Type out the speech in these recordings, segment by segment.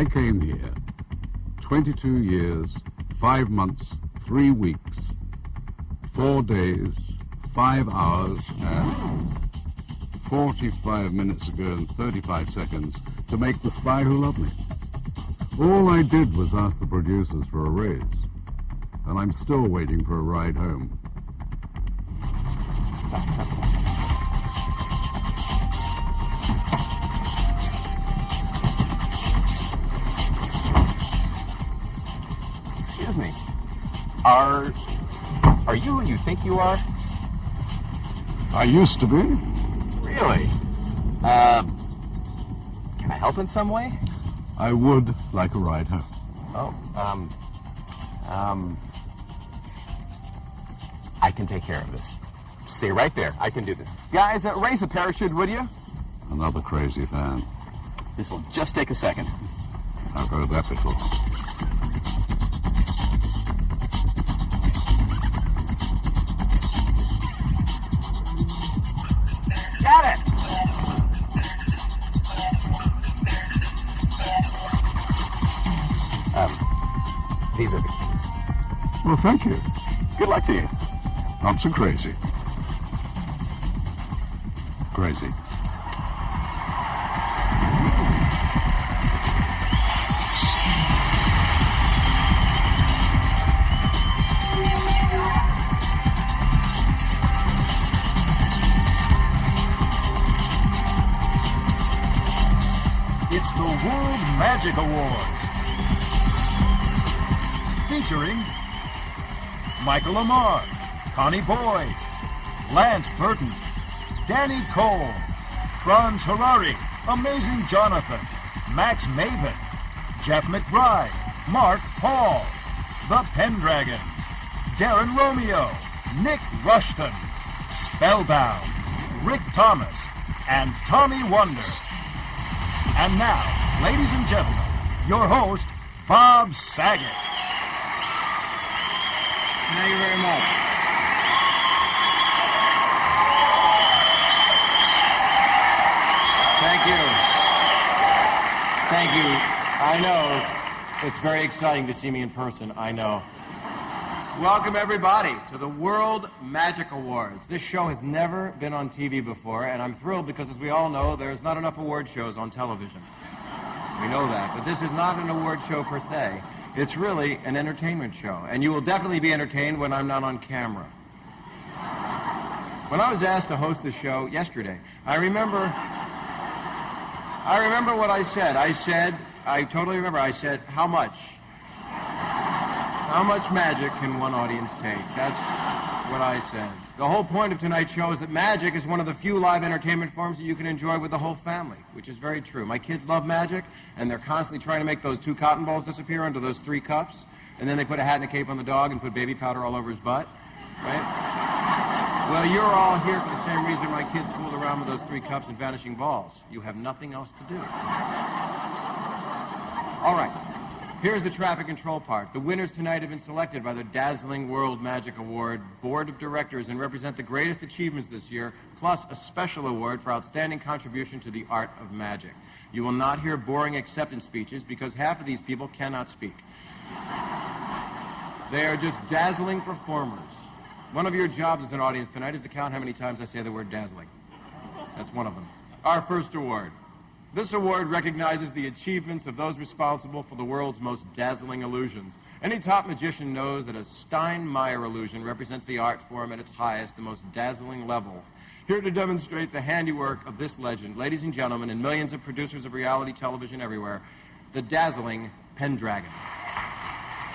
I came here 22 years, 5 months, 3 weeks, 4 days, 5 hours, and 45 minutes ago and 35 seconds to make The Spy Who Loved Me. All I did was ask the producers for a raise, and I'm still waiting for a ride home. Excuse me. Are you who you think you are? I used to be. Really? Can I help in some way? I would like a ride home. I can take care of this. Stay right there. I can do this. Guys, raise the parachute, would you? Another crazy fan. This'll just take a second. I've heard that before. Got it! These are the keys. Well, thank you. Good luck to you. Not so crazy. Crazy. It's the World Magic Awards. Featuring Michael Lamar, Connie Boyd, Lance Burton, Danny Cole, Franz Harari, Amazing Jonathan, Max Maven, Jeff McBride, Mark Paul, The Pendragons, Darren Romeo, Nick Rushton, Spellbound, Rick Thomas, and Tommy Wonder. And now, ladies and gentlemen, your host, Bob Saget. Thank you very much. Thank you. Thank you. I know it's very exciting to see me in person. I know. Welcome, everybody, to the World Magic Awards. This show has never been on TV before, and I'm thrilled because, as we all know, there's not enough award shows on television. We know that. But this is not an award show per se. It's really an entertainment show, and you will definitely be entertained when I'm not on camera. When I was asked to host the show yesterday, I remember what I said. I totally remember, I said, how much magic can one audience take? That's what I said. The whole point of tonight's show is that magic is one of the few live entertainment forms that you can enjoy with the whole family, which is very true. My kids love magic, and they're constantly trying to make those 2 cotton balls disappear under those 3 cups, and then they put a hat and a cape on the dog and put baby powder all over his butt, right? Well, you're all here for the same reason my kids fooled around with those 3 cups and vanishing balls. You have nothing else to do. All right. Here's the traffic control part. The winners tonight have been selected by the dazzling World Magic Award Board of Directors and represent the greatest achievements this year, plus a special award for outstanding contribution to the art of magic. You will not hear boring acceptance speeches because half of these people cannot speak. They are just dazzling performers. One of your jobs as an audience tonight is to count how many times I say the word dazzling. That's one of them. Our first award. This award recognizes the achievements of those responsible for the world's most dazzling illusions. Any top magician knows that a Steinmeier illusion represents the art form at its highest, the most dazzling level. Here to demonstrate the handiwork of this legend, ladies and gentlemen, and millions of producers of reality television everywhere, the dazzling Pendragon.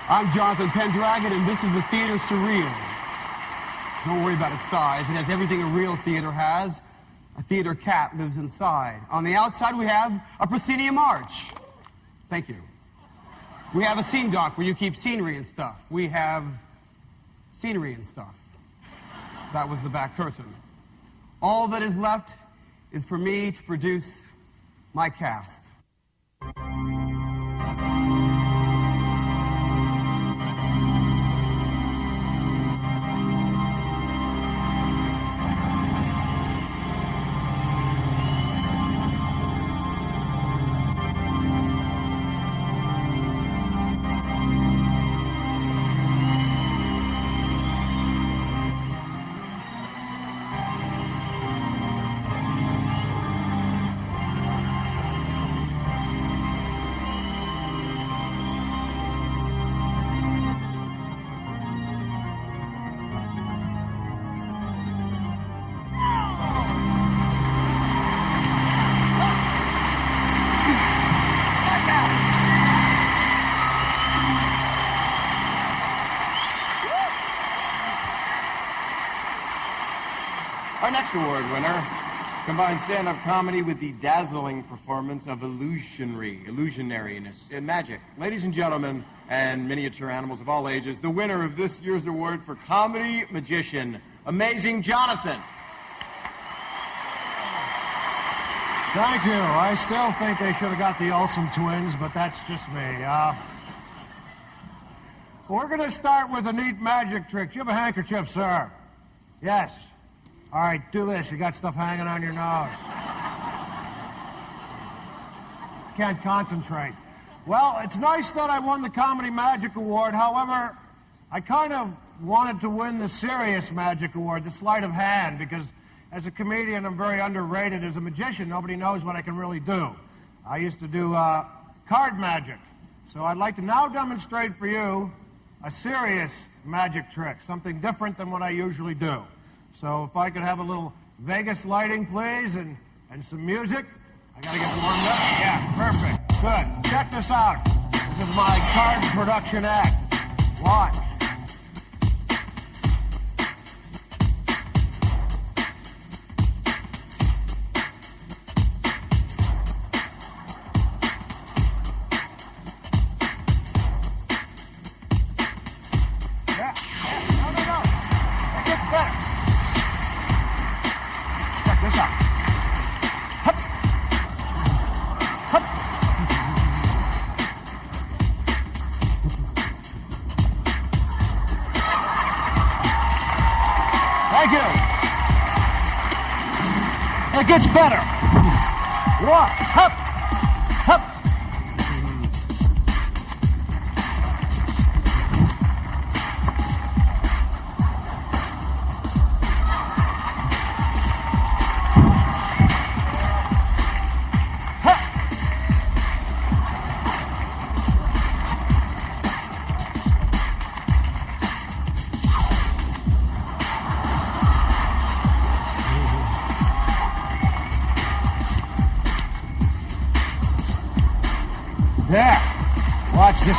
I'm Jonathan Pendragon, and this is the Theater Surreal. Don't worry about its size. It has everything a real theater has. A theater cat lives inside. On the outside, we have a proscenium arch. Thank you. We have a scene dock where you keep scenery and stuff. We have scenery and stuff. That was the back curtain. All that is left is for me to produce my cast. Our next award winner combines stand-up comedy with the dazzling performance of illusionariness and magic. Ladies and gentlemen, and miniature animals of all ages, the winner of this year's award for Comedy Magician, Amazing Jonathan. Thank you. I still think they should have got the Olsen twins, but that's just me. We're going to start with a neat magic trick. Do you have a handkerchief, sir? Yes. All right, do this. You got stuff hanging on your nose. Can't concentrate. Well, it's nice that I won the Comedy Magic Award. However, I kind of wanted to win the Serious Magic Award, the sleight of hand, because as a comedian, I'm very underrated. As a magician, nobody knows what I can really do. I used to do card magic. So I'd like to now demonstrate for you a serious magic trick, something different than what I usually do. So if I could have a little Vegas lighting, please, and some music. I gotta get warmed up. Yeah, perfect. Good. Check this out. This is my card production act. Watch. It gets better. Walk, hop, hop. There. Watch this.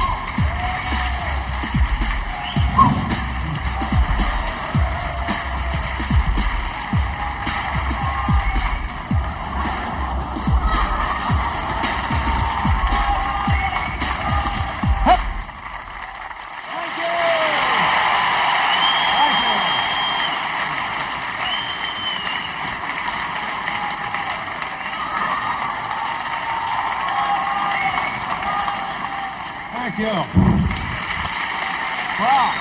Hup. Thank you. Thank you. Thank you. Wow.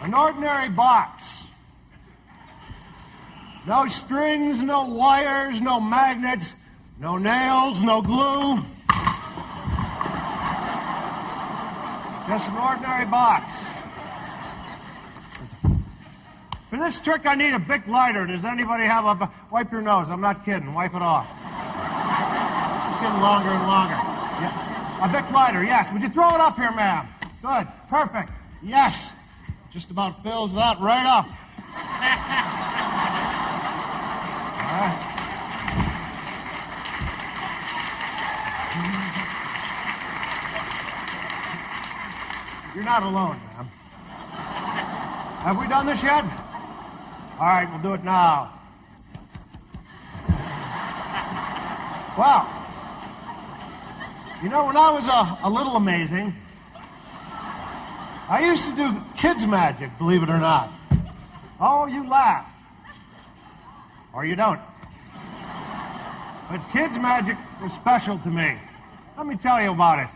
An ordinary box. No strings, no wires, no magnets, no nails, no glue. Just an ordinary box. For this trick, I need a Bic lighter. Does anybody have a... Wipe your nose. I'm not kidding. Wipe it off. Getting longer and longer. Yeah. A Bic lighter, yes. Would you throw it up here, ma'am? Good. Perfect. Yes. Just about fills that right up. All right. You're not alone, ma'am. Have we done this yet? All right, we'll do it now. Well, you know, when I was a little amazing, I used to do kids' magic, believe it or not. Oh, you laugh. Or you don't. But kids' magic was special to me. Let me tell you about it.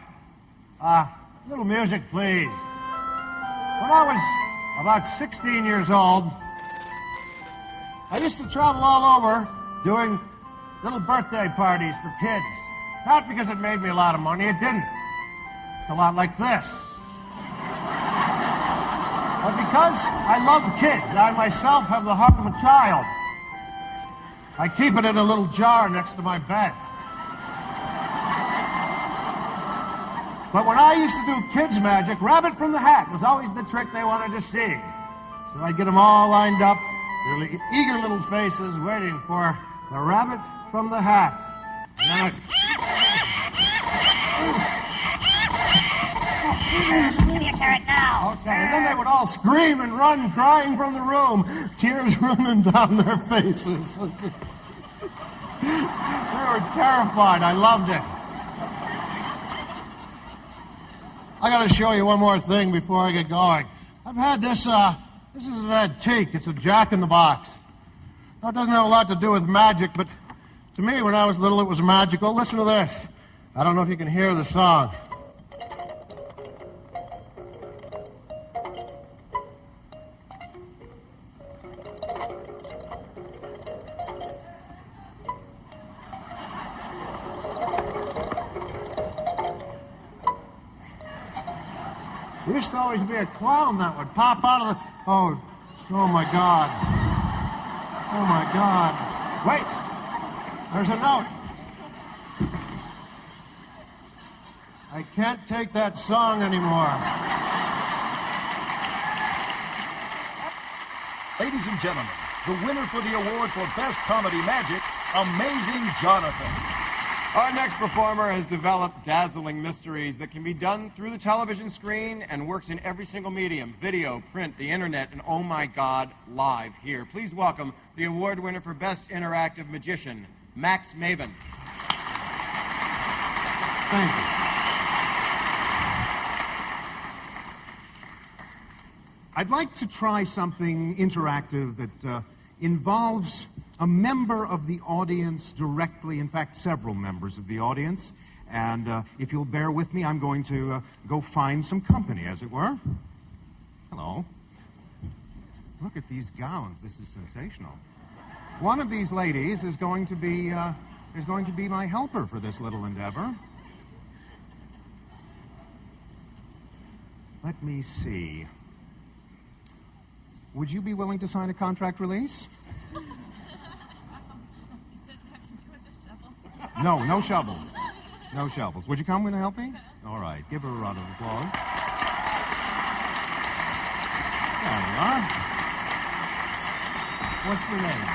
Little music, please. When I was about 16 years old, I used to travel all over doing little birthday parties for kids. Not because it made me a lot of money, it didn't. It's a lot like this. But because I love kids, I myself have the heart of a child. I keep it in a little jar next to my bed. But when I used to do kids' magic, Rabbit from the Hat was always the trick they wanted to see. So I'd get them all lined up, their eager little faces waiting for the Rabbit from the Hat. And Give me a carrot now. okay, and then they would all all scream and run, crying from the room, tears running down their faces. They were terrified. I loved it. I got to show you one more thing before I get going. I've had this is an antique. It's a jack-in-the-box. Now, it doesn't have a lot to do with magic, but to me, when I was little, it was magical. Listen to this. I don't know if you can hear the song. There used to always be a clown that would pop out of the... Oh my God. Oh my God. Wait, there's a note. I can't take that song anymore. Ladies and gentlemen, the winner for the award for Best Comedy Magic, Amazing Jonathan. Our next performer has developed dazzling mysteries that can be done through the television screen and works in every single medium, video, print, the internet, and oh my God, live here. Please welcome the award winner for Best Interactive Magician, Max Maven. Thank you. I'd like to try something interactive that involves a member of the audience directly, in fact, several members of the audience. And if you'll bear with me, I'm going to go find some company, as it were. Hello. Look at these gowns. This is sensational. One of these ladies is going to be my helper for this little endeavor. Let me see. Would you be willing to sign a contract release? No, no shovels. No shovels. Would you come in and help me? All right. Give her a round of applause. There we are. What's your name?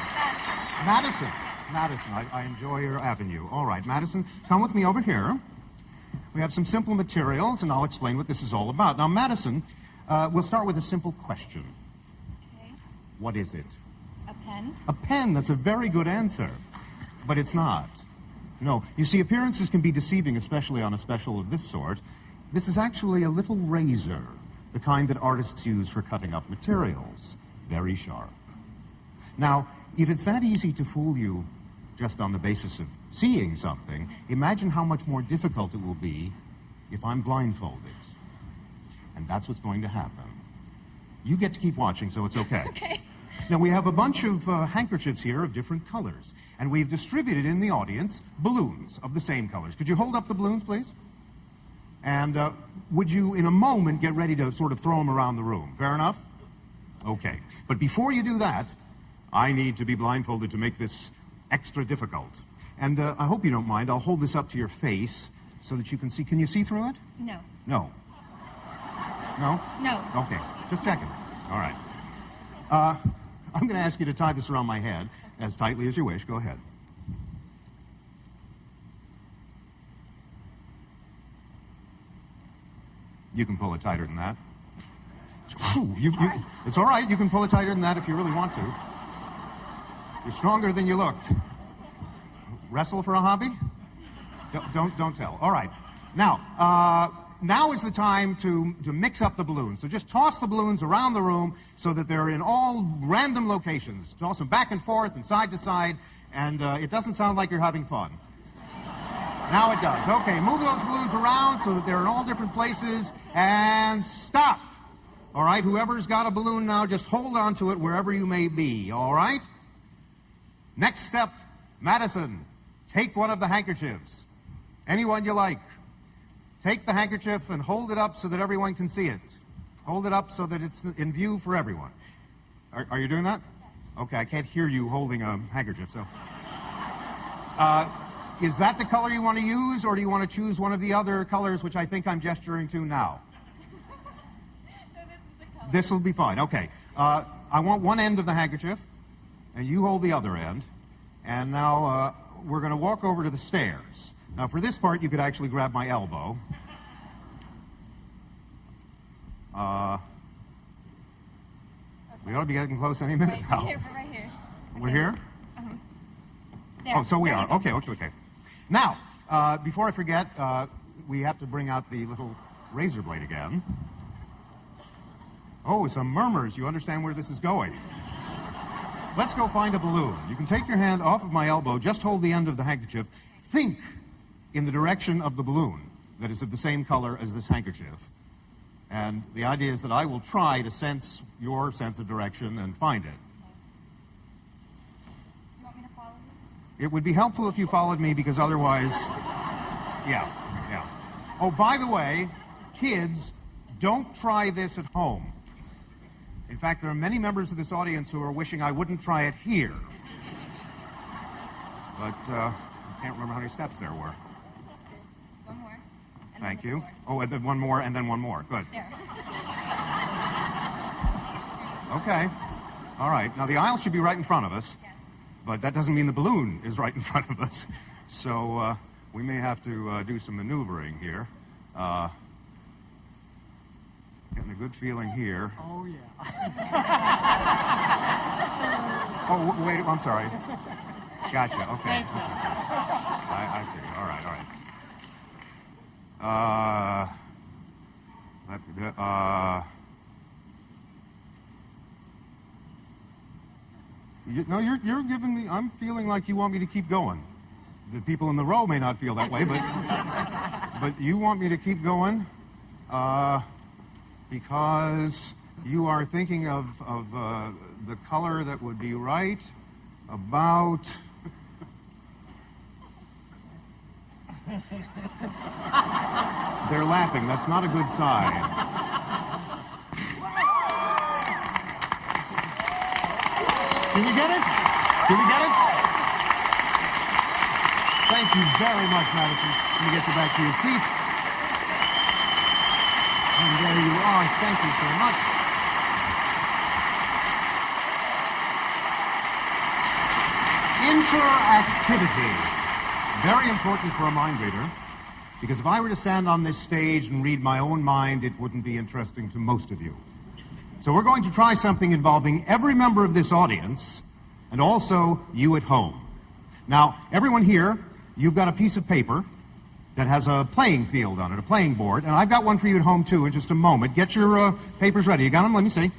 Madison. Madison. I enjoy your avenue. All right, Madison, come with me over here. We have some simple materials, and I'll explain what this is all about. Now, Madison, we'll start with a simple question. Okay. What is it? A pen. A pen. That's a very good answer. But it's not. No. You see, appearances can be deceiving, especially on a special of this sort. This is actually a little razor, the kind that artists use for cutting up materials. Very sharp. Now, if it's that easy to fool you just on the basis of seeing something, imagine how much more difficult it will be if I'm blindfolded. And that's what's going to happen. You get to keep watching, so it's okay. Okay. Now, we have a bunch of handkerchiefs here of different colors, and we've distributed in the audience balloons of the same colors. Could you hold up the balloons, please? And would you, in a moment, get ready to sort of throw them around the room? Fair enough? Okay. But before you do that, I need to be blindfolded to make this extra difficult. And I hope you don't mind. I'll hold this up to your face so that you can see. Can you see through it? No. No. No? No. Okay. Just checking. All right. I'm going to ask you to tie this around my head as tightly as you wish. Go ahead. You can pull it tighter than that. It's all right. You can pull it tighter than that if you really want to. You're stronger than you looked. Wrestle for a hobby? Don't tell. All right. Now is the time to mix up the balloons. So just toss the balloons around the room so that they're in all random locations. Toss them back and forth and side to side, and it doesn't sound like you're having fun. Now it does. Okay, move those balloons around so that they're in all different places, and stop. All right, whoever's got a balloon now, just hold on to it wherever you may be, all right? Next step, Madison, take one of the handkerchiefs. Anyone you like. Take the handkerchief and hold it up so that everyone can see it. Hold it up so that it's in view for everyone. Are you doing that? Okay, I can't hear you holding a handkerchief, so. Is that the color you want to use, or do you want to choose one of the other colors, which I think I'm gesturing to now? So this is the color. This will be fine, okay. I want one end of the handkerchief, and you hold the other end. And now we're going to walk over to the stairs. Now, for this part, you could actually grab my elbow. We ought to be getting close any minute Right now. here, right here. We're here? There. Oh, so we There are. you go. Okay. Now, before I forget, we have to bring out the little razor blade again. Oh, some murmurs. You understand where this is going. Let's go find a balloon. You can take your hand off of my elbow, just hold the end of the handkerchief. Think in the direction of the balloon that is of the same color as this handkerchief. And the idea is that I will try to sense your sense of direction and find it. Do you want me to follow you? It would be helpful if you followed me because otherwise, yeah. Oh, by the way, kids, don't try this at home. In fact, there are many members of this audience who are wishing I wouldn't try it here. But I can't remember how many steps there were. There's one more. And Thank then you. one more. Oh, and then one more, and then one more. Good. There. Okay. All right. Now, the aisle should be right in front of us, Yes. but that doesn't mean the balloon is right in front of us. So we may have to do some maneuvering here. Getting a good feeling here. Oh, yeah. Oh, wait, I'm sorry. Gotcha, okay. I see. All right. No, you're giving me, I'm feeling like you want me to keep going. The people in the row may not feel that way, but you want me to keep going because you are thinking of the color that would be right about... They're laughing. That's not a good sign. Can you get it? Can you get it? Thank you very much, Madison. Let me get you back to your seat. And there you are. Thank you so much. Interactivity. Very important for a mind reader, because if I were to stand on this stage and read my own mind, it wouldn't be interesting to most of you. So we're going to try something involving every member of this audience and also you at home. Now, everyone here, you've got a piece of paper that has a playing field on it, a playing board, and I've got one for you at home too in just a moment. Get your papers ready. You got them? Let me see.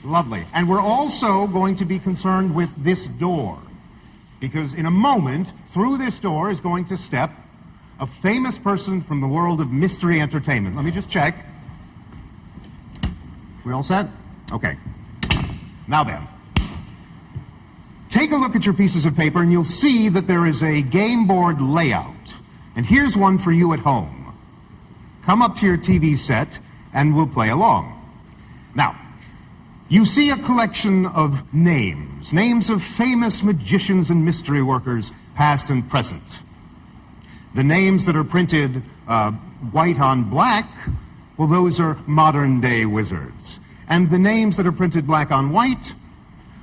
Lovely. And we're also going to be concerned with this door, because in a moment, through this door is going to step a famous person from the world of mystery entertainment. Let me just check. We all set? Okay. Now then, take a look at your pieces of paper and you'll see that there is a game board layout. And here's one for you at home. Come up to your TV set and we'll play along. Now, you see a collection of names of famous magicians and mystery workers, past and present. The names that are printed white on black, well, those are modern-day wizards. And the names that are printed black on white,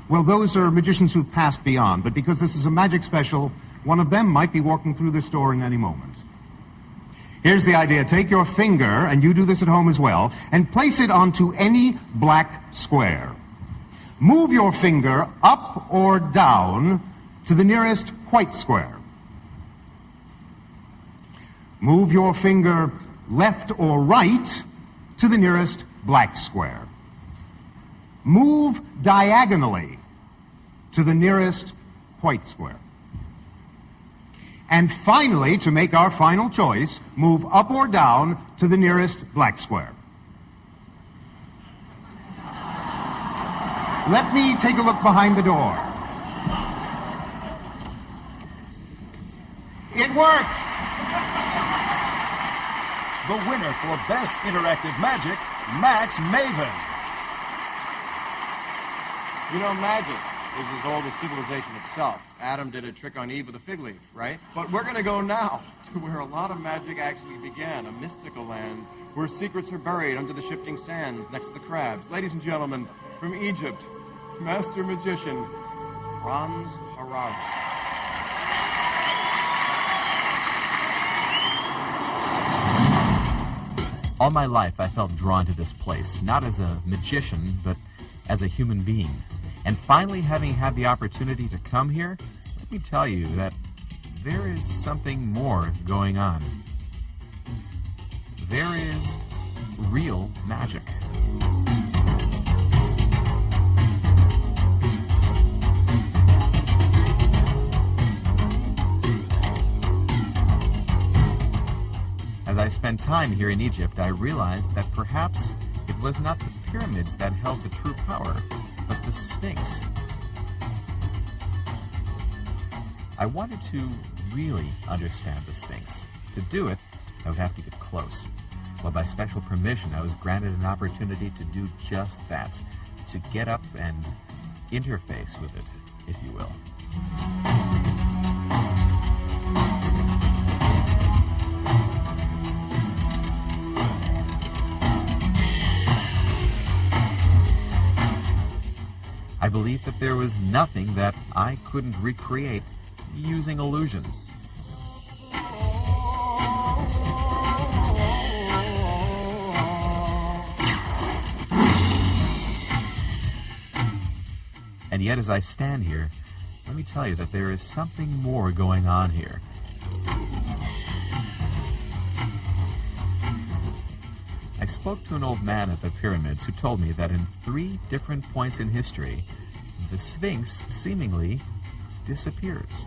well, those are magicians who've passed beyond. But because this is a magic special, one of them might be walking through this door in any moment. Here's the idea. Take your finger, and you do this at home as well, and place it onto any black square. Move your finger up or down to the nearest white square. Move your finger left or right to the nearest black square. Move diagonally to the nearest white square. And finally, to make our final choice, move up or down to the nearest black square. Let me take a look behind the door. It worked! The winner for Best Interactive Magic, Max Maven. You know, magic is as old as civilization itself. Adam did a trick on Eve with a fig leaf, right? But we're going to go now to where a lot of magic actually began, a mystical land where secrets are buried under the shifting sands next to the crabs. Ladies and gentlemen, from Egypt, Master Magician Franz Harari. All my life, I felt drawn to this place, not as a magician, but as a human being. And finally, having had the opportunity to come here, let me tell you that there is something more going on. There is real magic. As I spent time here in Egypt, I realized that perhaps it was not the pyramids that held the true power, but the Sphinx. I wanted to really understand the Sphinx. To do it, I would have to get close. Well, by special permission, I was granted an opportunity to do just that, to get up and interface with it, if you will. I believed that there was nothing that I couldn't recreate using illusion. And yet, as I stand here, let me tell you that there is something more going on here. I spoke to an old man at the pyramids who told me that in 3 different points in history, the Sphinx seemingly disappears.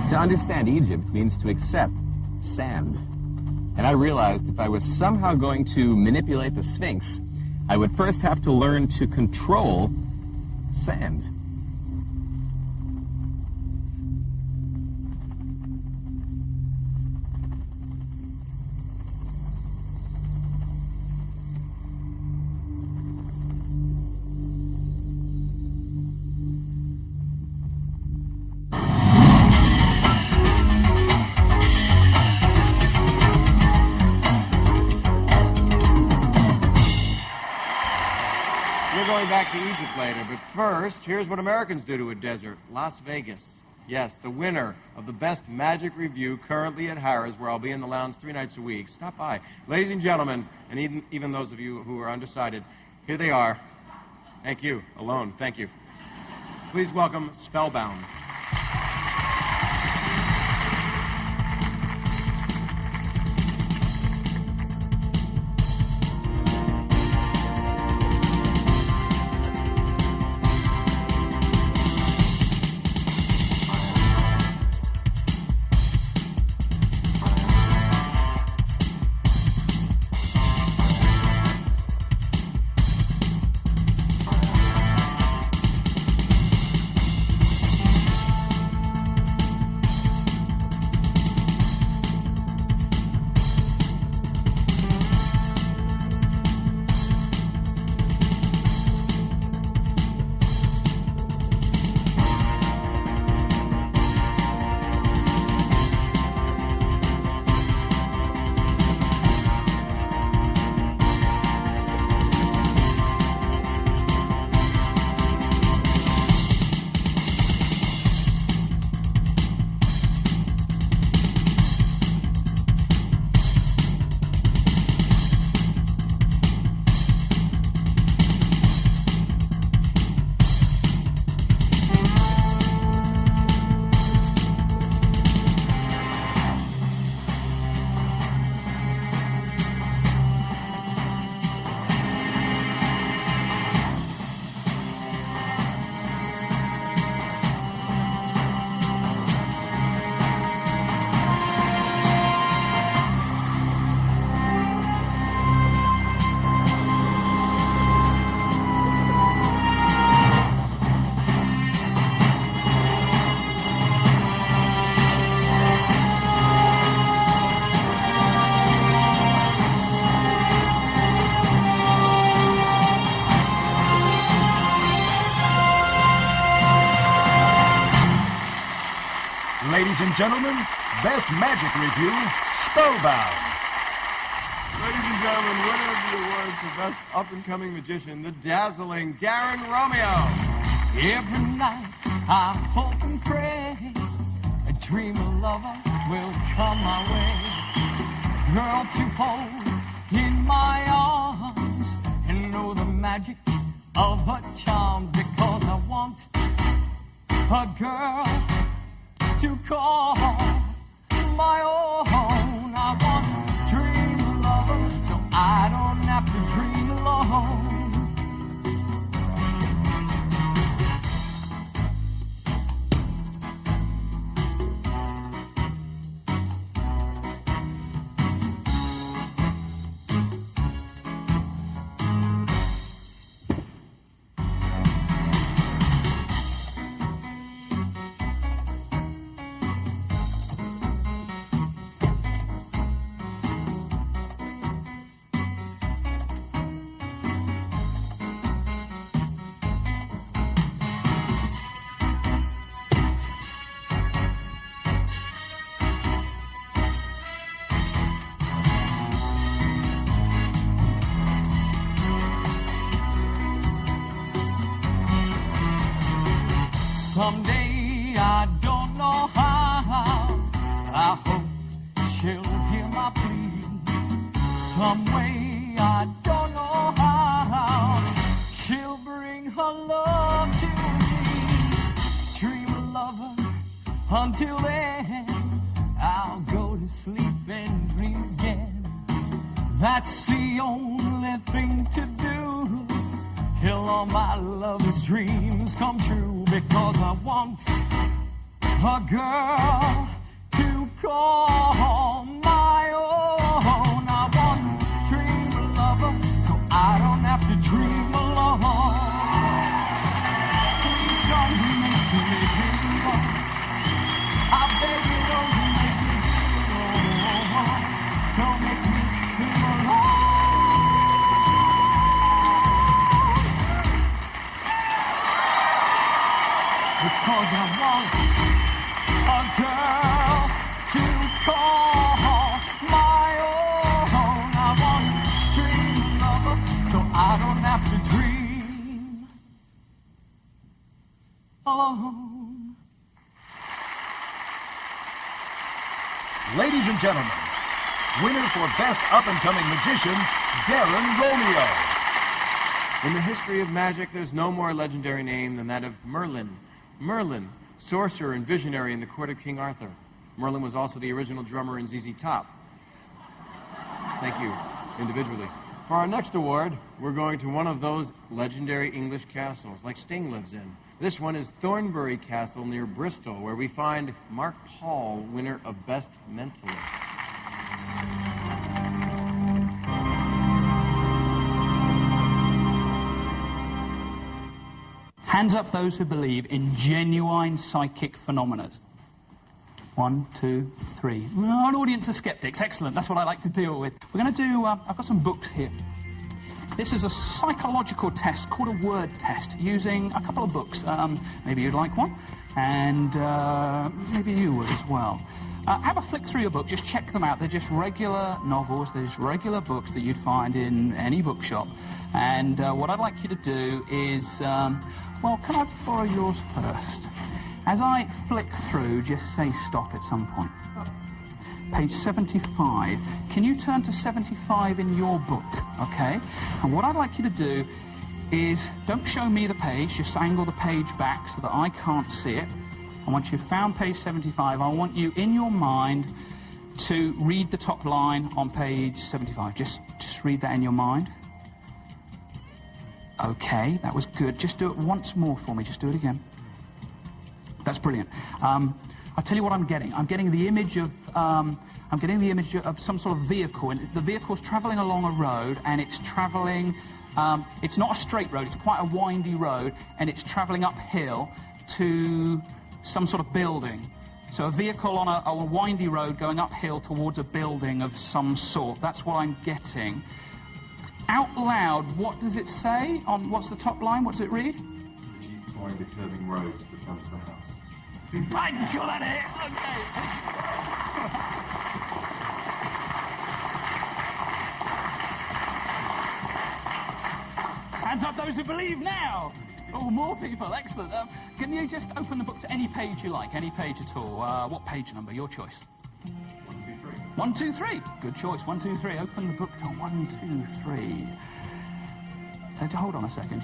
To understand Egypt means to accept sand. And I realized if I was somehow going to manipulate the Sphinx, I would first have to learn to control sand. Back to Egypt later, but first, here's what Americans do to a desert. Las Vegas. Yes, the winner of the Best Magic Review, currently at Harrah's, where I'll be in the lounge 3 nights a week. Stop by. Ladies and gentlemen, and even those of you who are undecided, here they are. Thank you. Alone. Thank you. Please welcome Spellbound. Ladies and gentlemen, Best Magic Review, Spellbound. Ladies and gentlemen, winner of the award for Best Up-and-Coming Magician, the dazzling Darren Romeo. Every night I hope and pray dream a lover will come my way. Girl to hold in my arms and know the magic of her charms, because I want a girl to call my own. I want a dream lover so I don't have to dream alone. Someday, I don't know how, I hope she'll hear my plea. Some way, I don't know how, she'll bring her love to me. Dream a lover, until then, I'll go to sleep and dream again. That's the only thing to do, till all my lover's dreams come true. Because I want a girl to call my own. I want a dream lover so I don't have to dream alone. Please don't make me dream alone. I beg you, don't make me dream alone. Don't make me dream alone. Because I want a girl to call my own. I want a dream lover so I don't have to dream alone. Ladies and gentlemen, winner for Best Up-and-Coming Magician, Darren Romeo. In the history of magic, there's no more legendary name than that of Merlin. Merlin, sorcerer and visionary in the court of King Arthur. Merlin was also the original drummer in ZZ Top. Thank you, individually. For our next award, we're going to one of those legendary English castles, like Sting lives in. This one is Thornbury Castle near Bristol, where we find Mark Paul, winner of Best Mentalist. Hands up those who believe in genuine psychic phenomena. 1, 2, 3. An audience of skeptics. Excellent. That's what I like to deal with. We're going to do... I've got some books here. This is a psychological test called a word test using a couple of books. Maybe you'd like one, and maybe you would as well. Have a flick through your book. Just check them out. They're just regular novels. They're just regular books that you'd find in any bookshop. And what I'd like you to do is... well, can I borrow yours first? As I flick through, just say stop at some point. Page 75. Can you turn to 75 in your book, okay? And what I'd like you to do is, don't show me the page, just angle the page back so that I can't see it. And once you've found page 75, I want you, in your mind, to read the top line on page 75. Just read that in your mind. Okay, that was good. Just do it once more for me. Just do it again. That's brilliant. I'll tell you what I'm getting. I'm getting the image of some sort of vehicle, and the vehicle's travelling along a road, and it's travelling. It's not a straight road. It's quite a windy road, and it's travelling uphill to some sort of building. So a vehicle on a windy road going uphill towards a building of some sort. That's what I'm getting. Out loud, what does it say? What's the top line? What does it read? Jeep going the curving road to the front of the house. I got it! Okay. Hands up those who believe now! Oh, more people. Excellent. Can you just open the book to any page you like, any page at all? What page number? Your choice. 1, 2, 3. Good choice. 1, 2, 3. Open the book to 1, 2, 3. Hold on a second.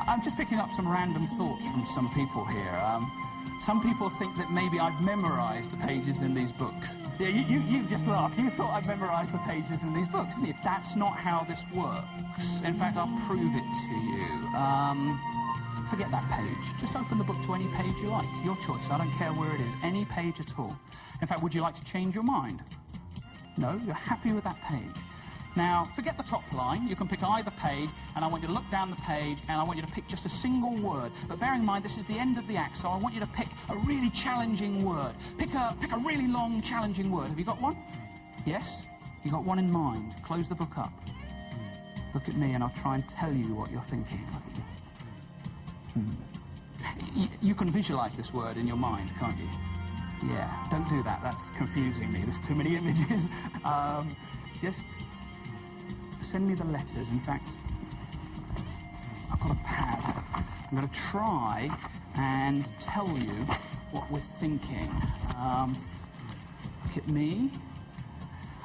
I'm just picking up some random thoughts from some people here. Some people think that maybe I've memorized the pages in these books. Yeah, you just laughed. You thought I'd memorized the pages in these books, didn't you? That's not how this works. In fact, I'll prove it to you. Forget that page. Just open the book to any page you like. Your choice. I don't care where it is. Any page at all. In fact, would you like to change your mind? No? You're happy with that page. Now, forget the top line. You can pick either page, and I want you to look down the page, and I want you to pick just a single word. But bearing in mind, this is the end of the act, so I want you to pick a really challenging word. Pick a really long, challenging word. Have you got one? Yes? You got one in mind. Close the book up. Look at me, and I'll try and tell you what you're thinking. Look at you. You can visualize this word in your mind, can't you? Yeah, don't do that. That's confusing me. There's too many images. Just send me the letters. In fact, I've got a pad. I'm going to try and tell you what we're thinking. Look at me.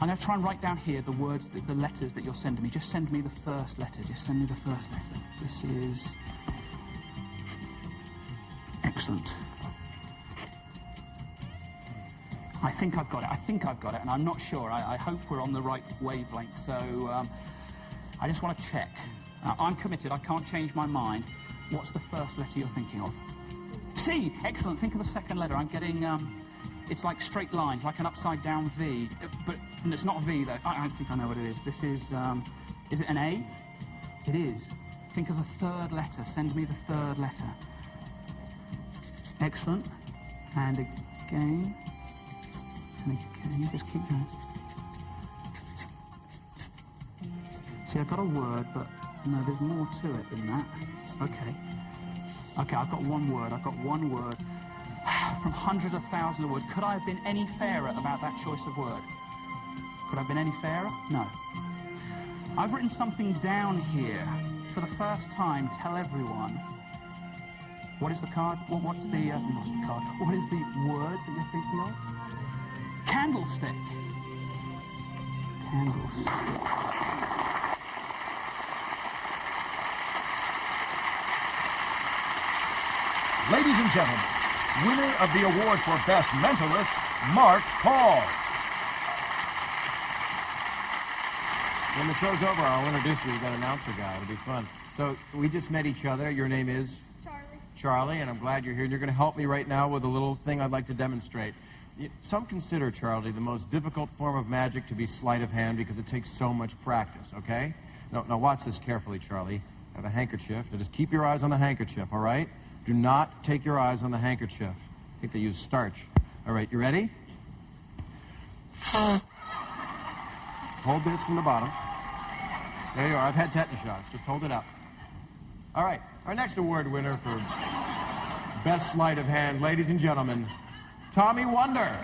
I'm going to try and write down here the words, the letters that you're sending me. Just send me the first letter. Just send me the first letter. This is... Excellent. I think I've got it, and I'm not sure. I hope we're on the right wavelength, so I just want to check. I'm committed. I can't change my mind. What's the first letter you're thinking of? C. Excellent. Think of the second letter. I'm getting... it's like straight lines, like an upside-down V. But it's not a V, though. I think I know what it is. This is it an A? It is. Think of the third letter. Send me the third letter. Excellent. And again... And again, just keep going. See, I've got a word, but no, there's more to it than that. Okay, I've got one word. From hundreds of thousands of words. Could I have been any fairer about that choice of word? Could I have been any fairer? No. I've written something down here. For the first time, tell everyone. What is the card? What's the card? What is the word that you're thinking of? Candlestick. Candlestick. Ladies and gentlemen, winner of the award for Best Mentalist, Mark Paul. When the show's over, I'll introduce you to that announcer guy. It'll be fun. So, we just met each other. Your name is? Charlie, and I'm glad you're here. You're going to help me right now with a little thing I'd like to demonstrate. Some consider, Charlie, the most difficult form of magic to be sleight of hand because it takes so much practice, okay? Now watch this carefully, Charlie. I have a handkerchief. Now just keep your eyes on the handkerchief, all right? Do not take your eyes on the handkerchief. I think they use starch. All right, you ready? Hold this from the bottom. There you are. I've had tetanus shots. Just hold it up. All right, our next award winner for Best Sleight of Hand, ladies and gentlemen, Tommy Wonder.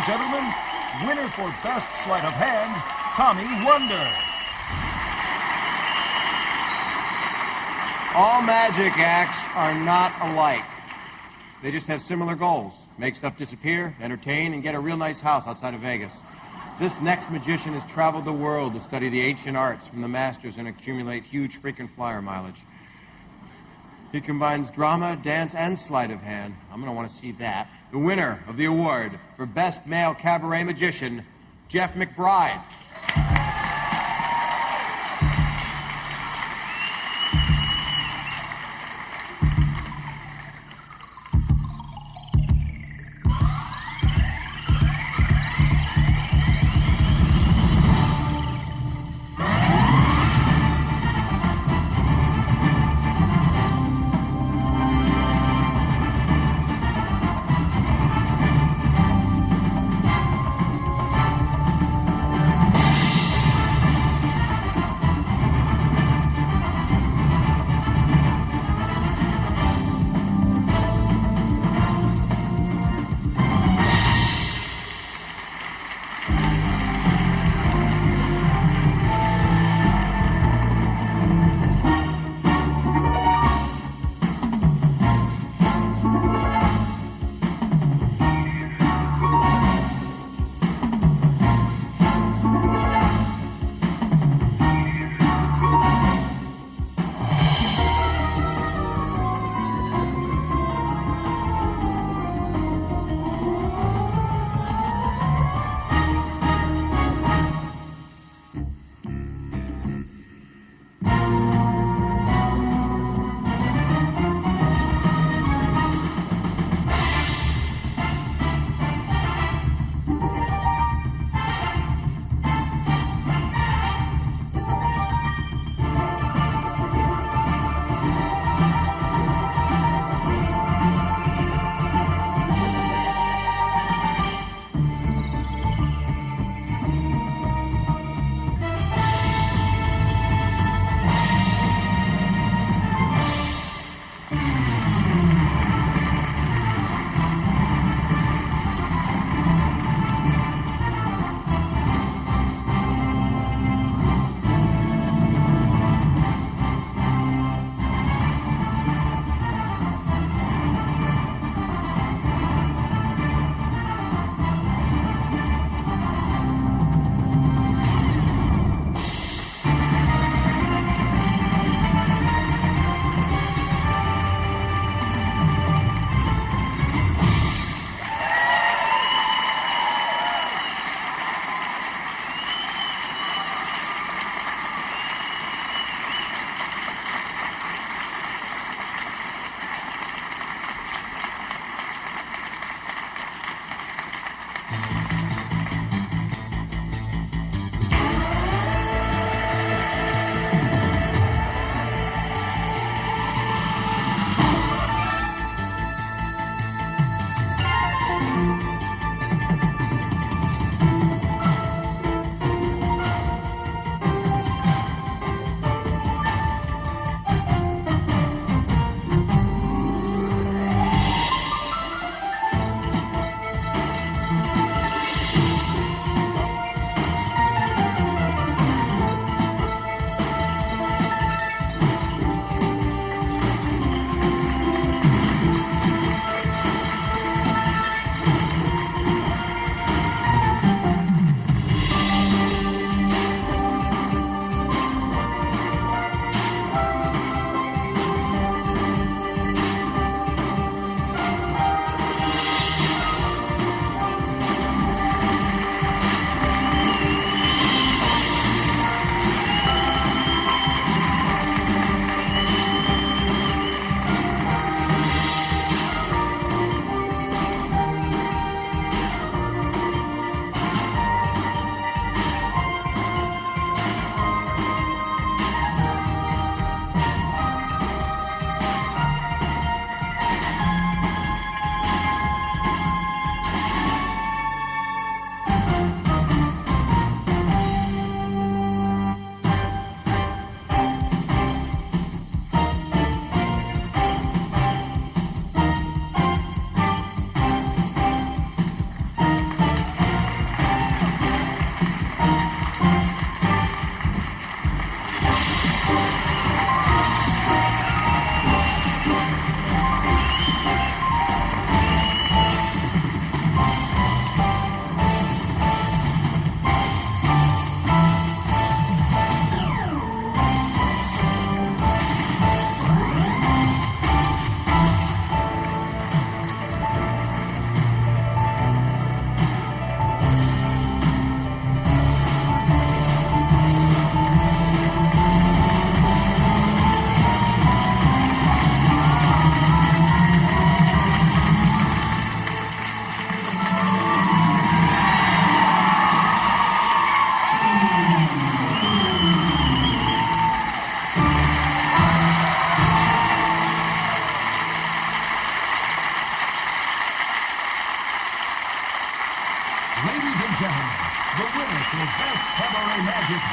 and gentlemen, winner for Best Sleight of Hand, Tommy Wonder. All magic acts are not alike. They just have similar goals. Make stuff disappear, entertain, and get a real nice house outside of Vegas. This next magician has traveled the world to study the ancient arts from the masters and accumulate huge freaking flyer mileage. He combines drama, dance, and sleight of hand. I'm going to want to see that. The winner of the award for Best Male Cabaret Magician, Jeff McBride.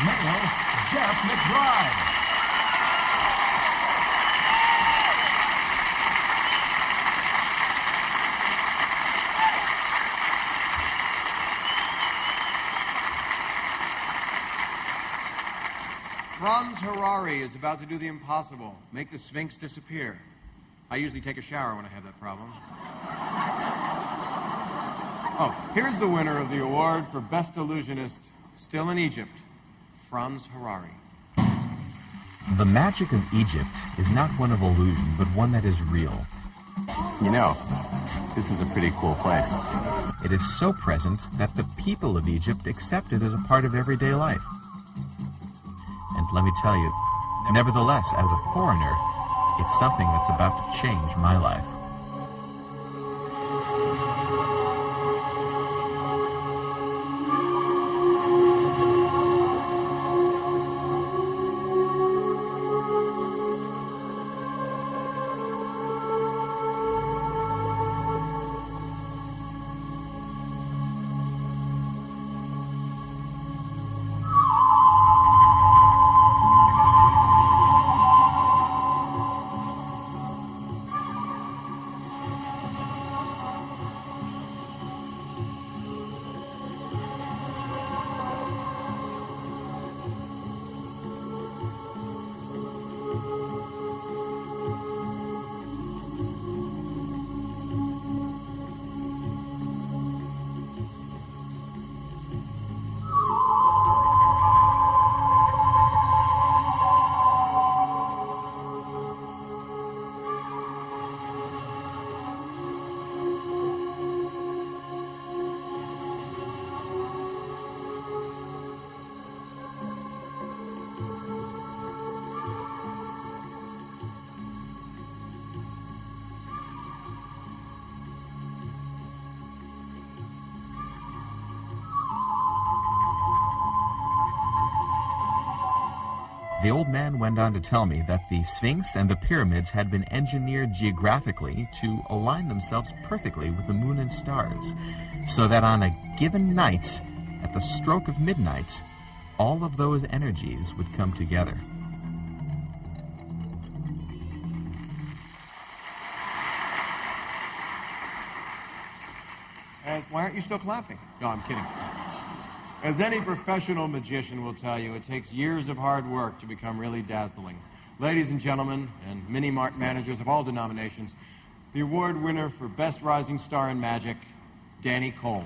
male, Jeff McBride. Franz Harari is about to do the impossible, make the Sphinx disappear. I usually take a shower when I have that problem. Oh, here's the winner of the award for Best Illusionist, still in Egypt, Franz Harari. The magic of Egypt is not one of illusion, but one that is real. You know, this is a pretty cool place. It is so present that the people of Egypt accept it as a part of everyday life. And let me tell you, nevertheless, as a foreigner, it's something that's about to change my life. The old man went on to tell me that the Sphinx and the pyramids had been engineered geographically to align themselves perfectly with the moon and stars, so that on a given night, at the stroke of midnight, all of those energies would come together. Why aren't you still clapping? No, I'm kidding. As any professional magician will tell you, it takes years of hard work to become really dazzling. Ladies and gentlemen, and mini-mart managers of all denominations, the award winner for Best Rising Star in Magic, Danny Cole.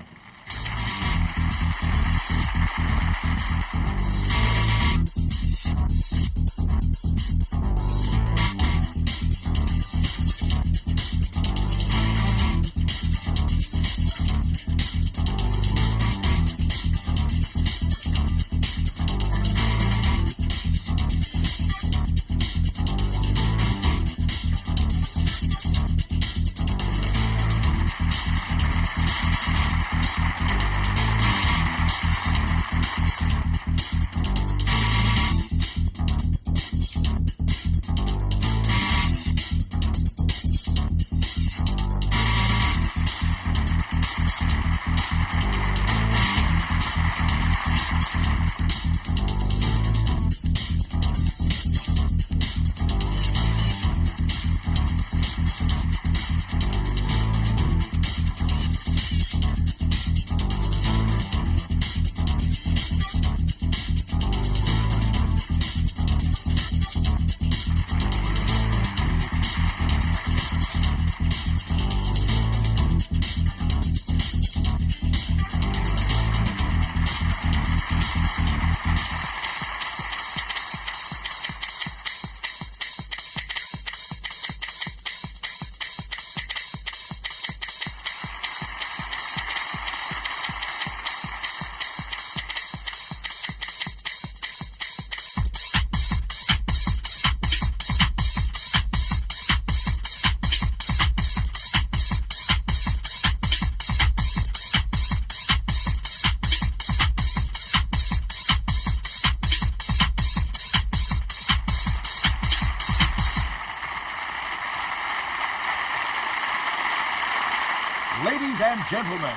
Ladies and gentlemen,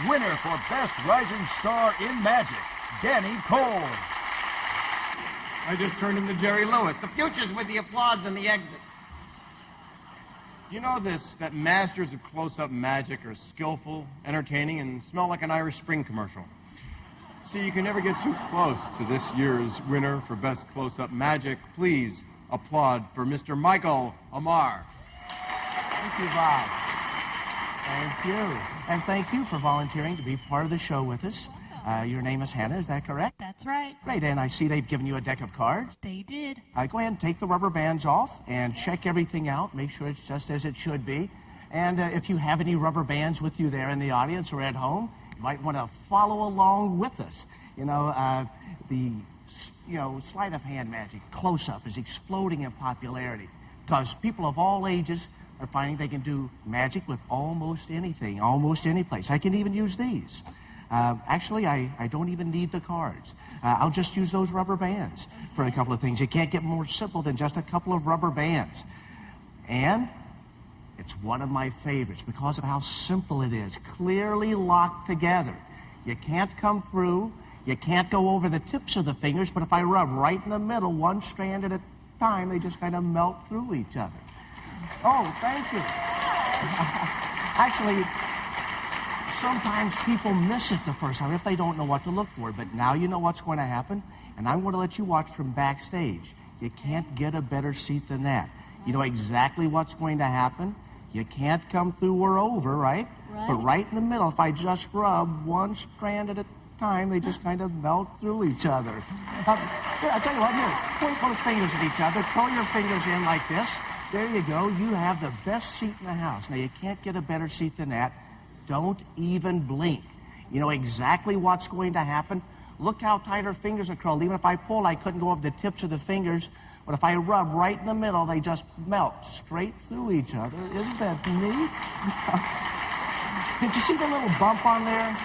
winner for Best Rising Star in Magic, Danny Cole. I just turned into Jerry Lewis. The future's with the applause and the exit. You know this, that masters of close-up magic are skillful, entertaining, and smell like an Irish Spring commercial. See, you can never get too close to this year's winner for Best Close-Up Magic. Please applaud for Mr. Michael Amar. Thank you, Bob. Thank you. And thank you for volunteering to be part of the show with us. Your name is Hannah, is that correct? That's right. Great, and I see they've given you a deck of cards. They did. Go ahead and take the rubber bands off and check everything out. Make sure it's just as it should be. And if you have any rubber bands with you there in the audience or at home, you might want to follow along with us. You know, the sleight of hand magic, close-up, is exploding in popularity because people of all ages are finding they can do magic with almost anything, almost any place. I can even use these. Actually, I don't even need the cards. I'll just use those rubber bands for a couple of things. You can't get more simple than just a couple of rubber bands. And it's one of my favorites because of how simple it is, clearly locked together. You can't come through, you can't go over the tips of the fingers, but if I rub right in the middle, one strand at a time, they just kind of melt through each other. Oh, thank you. Actually, sometimes people miss it the first time if they don't know what to look for, but now you know what's going to happen, and I'm going to let you watch from backstage. You can't get a better seat than that. You know exactly what's going to happen. You can't come through or over, right? But right in the middle, if I just rub one strand at a time, they just kind of melt through each other. Here, I'll tell you what, here, point both fingers at each other, curl your fingers in like this. There you go. You have the best seat in the house. Now, you can't get a better seat than that. Don't even blink. You know exactly what's going to happen. Look how tight her fingers are curled. Even if I pull, I couldn't go over the tips of the fingers. But if I rub right in the middle, they just melt straight through each other. Isn't that neat? Did you see the little bump on there?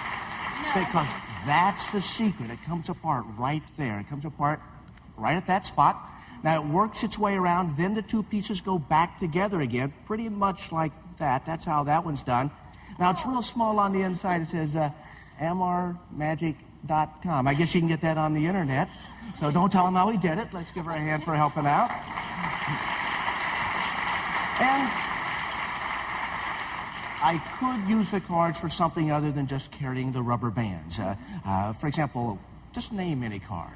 No. Because that's the secret. It comes apart right there. It comes apart right at that spot. Now, it works its way around. Then the two pieces go back together again, pretty much like that. That's how that one's done. Now, it's real small on the inside. It says amarmagic.com. I guess you can get that on the internet. So don't tell them how we did it. Let's give her a hand for helping out. And I could use the cards for something other than just carrying the rubber bands. For example, just name any card.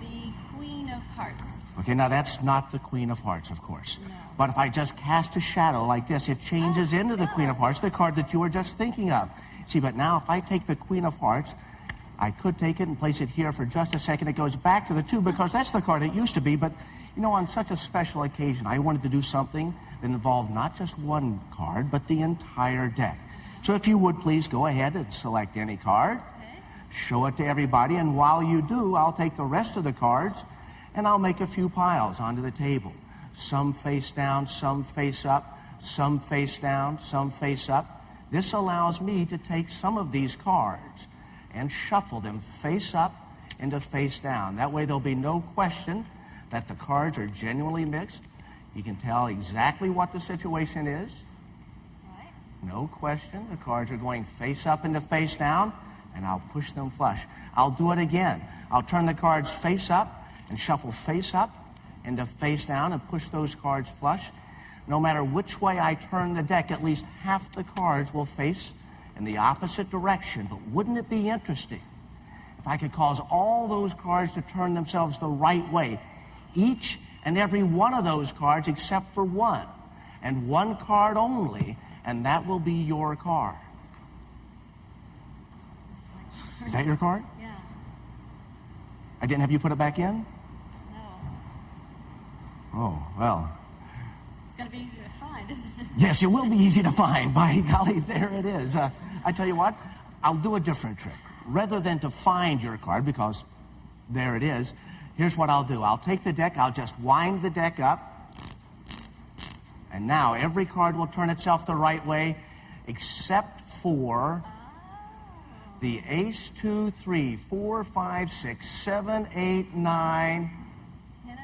The Queen of Hearts. Okay, now that's not the Queen of Hearts, of course. No. But if I just cast a shadow like this, it changes into the Queen of Hearts, the card that you were just thinking of. See, but now if I take the Queen of Hearts, I could take it and place it here for just a second. It goes back to the two because that's the card it used to be. But, you know, on such a special occasion, I wanted to do something that involved not just one card, but the entire deck. So if you would please go ahead and select any card, show it to everybody, and while you do, I'll take the rest of the cards and I'll make a few piles onto the table. Some face down, some face up, some face down, some face up. This allows me to take some of these cards and shuffle them face up into face down. That way there'll be no question that the cards are genuinely mixed. You can tell exactly what the situation is. No question. The cards are going face up into face down, and I'll push them flush. I'll do it again. I'll turn the cards face up and shuffle face up into face down and push those cards flush. No matter which way I turn the deck, at least half the cards will face in the opposite direction. But wouldn't it be interesting if I could cause all those cards to turn themselves the right way? Each and every one of those cards except for one. And one card only, and that will be your card. Is that your card? Yeah. I didn't have you put it back in? No. Oh, well. It's going to be easy to find, isn't it? Yes, it will be easy to find. By golly, there it is. I tell you what, I'll do a different trick. Rather than to find your card, because there it is, here's what I'll do. I'll take the deck, I'll just wind the deck up, and now every card will turn itself the right way, except for the ace, 2, 3, 4, 5, 6, 7, 8, 9. 10 of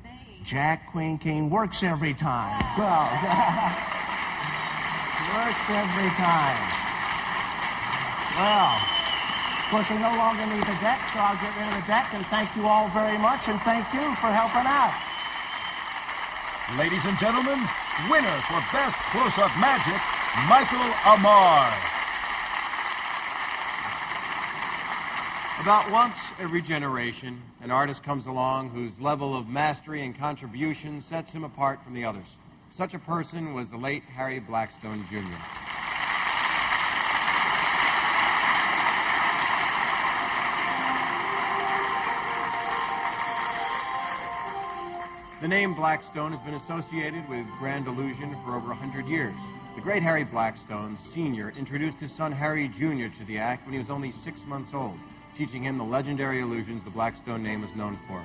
spades. Jack, Queen, King works every time. Well, works every time. Well, course, we no longer need the deck, so I'll get rid of the deck, and thank you all very much, and thank you for helping out. Ladies and gentlemen, winner for Best Close-Up Magic, Michael Amar. About once every generation, an artist comes along whose level of mastery and contribution sets him apart from the others. Such a person was the late Harry Blackstone, Jr. The name Blackstone has been associated with Grand Illusion for over 100 years. The great Harry Blackstone, Sr., introduced his son Harry, Jr. to the act when he was only 6 months old, teaching him the legendary illusions the Blackstone name is known for.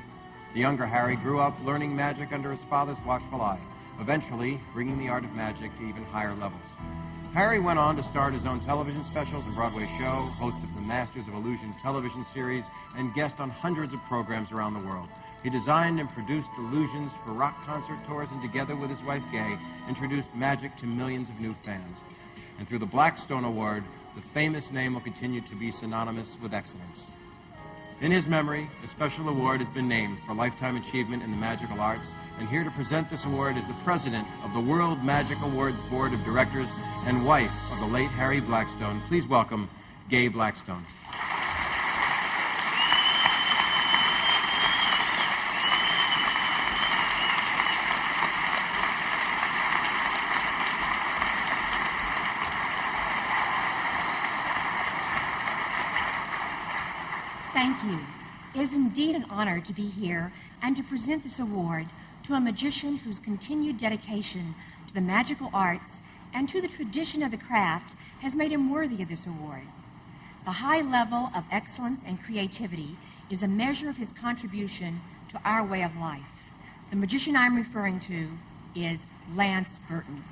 The younger Harry grew up learning magic under his father's watchful eye, eventually bringing the art of magic to even higher levels. Harry went on to start his own television specials and Broadway show, hosted the Masters of Illusion television series, and guest on hundreds of programs around the world. He designed and produced illusions for rock concert tours, and together with his wife Gay, introduced magic to millions of new fans. And through the Blackstone Award, the famous name will continue to be synonymous with excellence. In his memory, a special award has been named for lifetime achievement in the magical arts, and here to present this award is the president of the World Magic Awards Board of Directors and wife of the late Harry Blackstone. Please welcome Gay Blackstone. Thank you. It is indeed an honor to be here and to present this award to a magician whose continued dedication to the magical arts and to the tradition of the craft has made him worthy of this award. The high level of excellence and creativity is a measure of his contribution to our way of life. The magician I'm referring to is Lance Burton.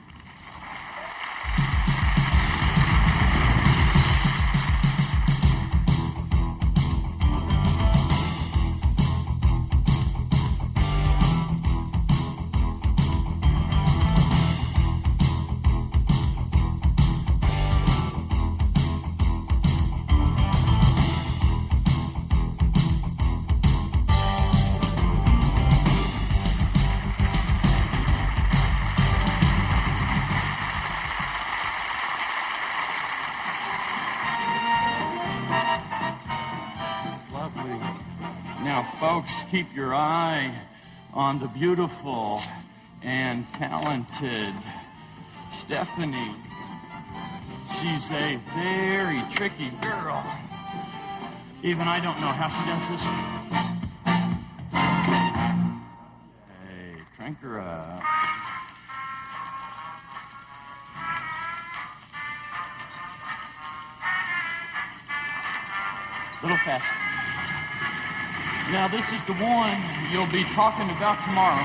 Now, folks, keep your eye on the beautiful and talented Stephanie. She's a very tricky girl. Even I don't know how she does this one. Hey, crank her up. A little faster. Now, this is the one you'll be talking about tomorrow.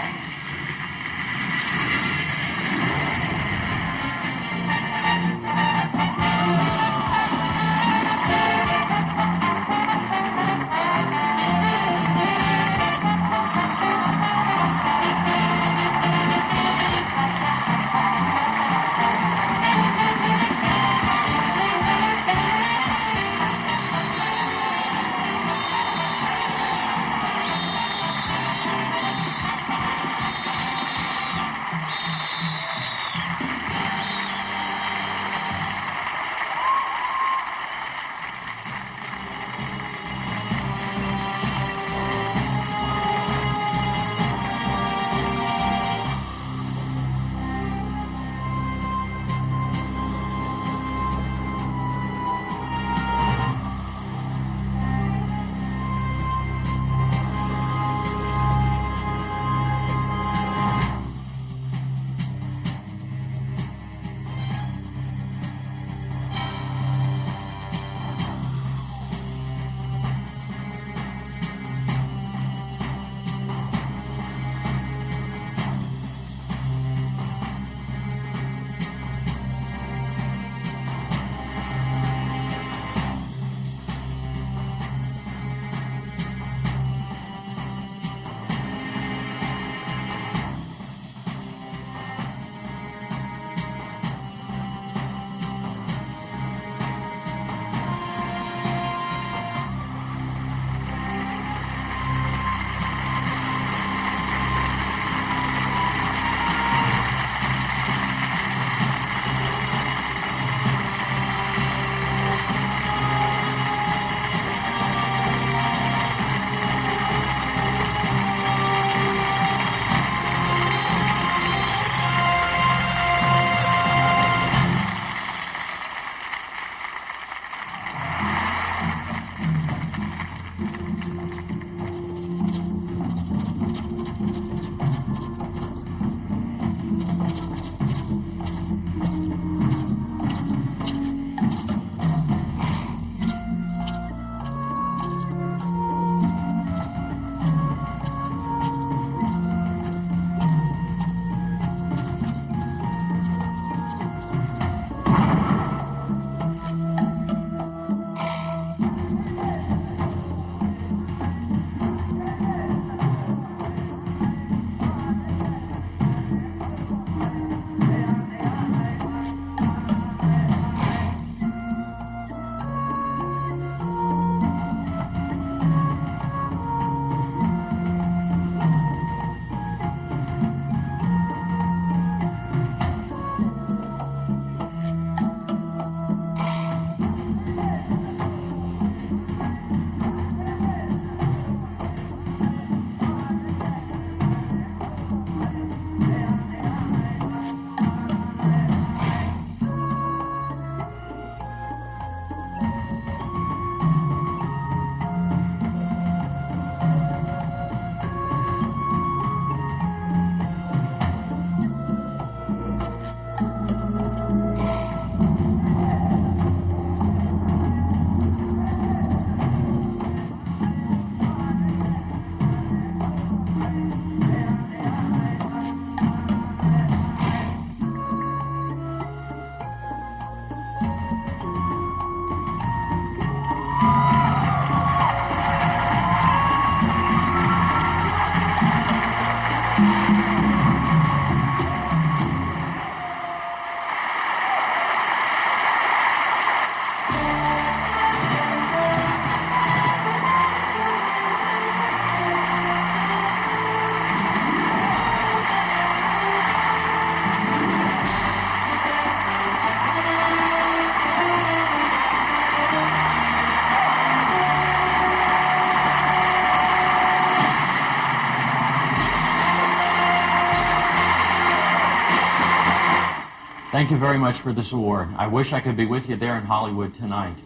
Thank you very much for this award. I wish I could be with you there in Hollywood tonight.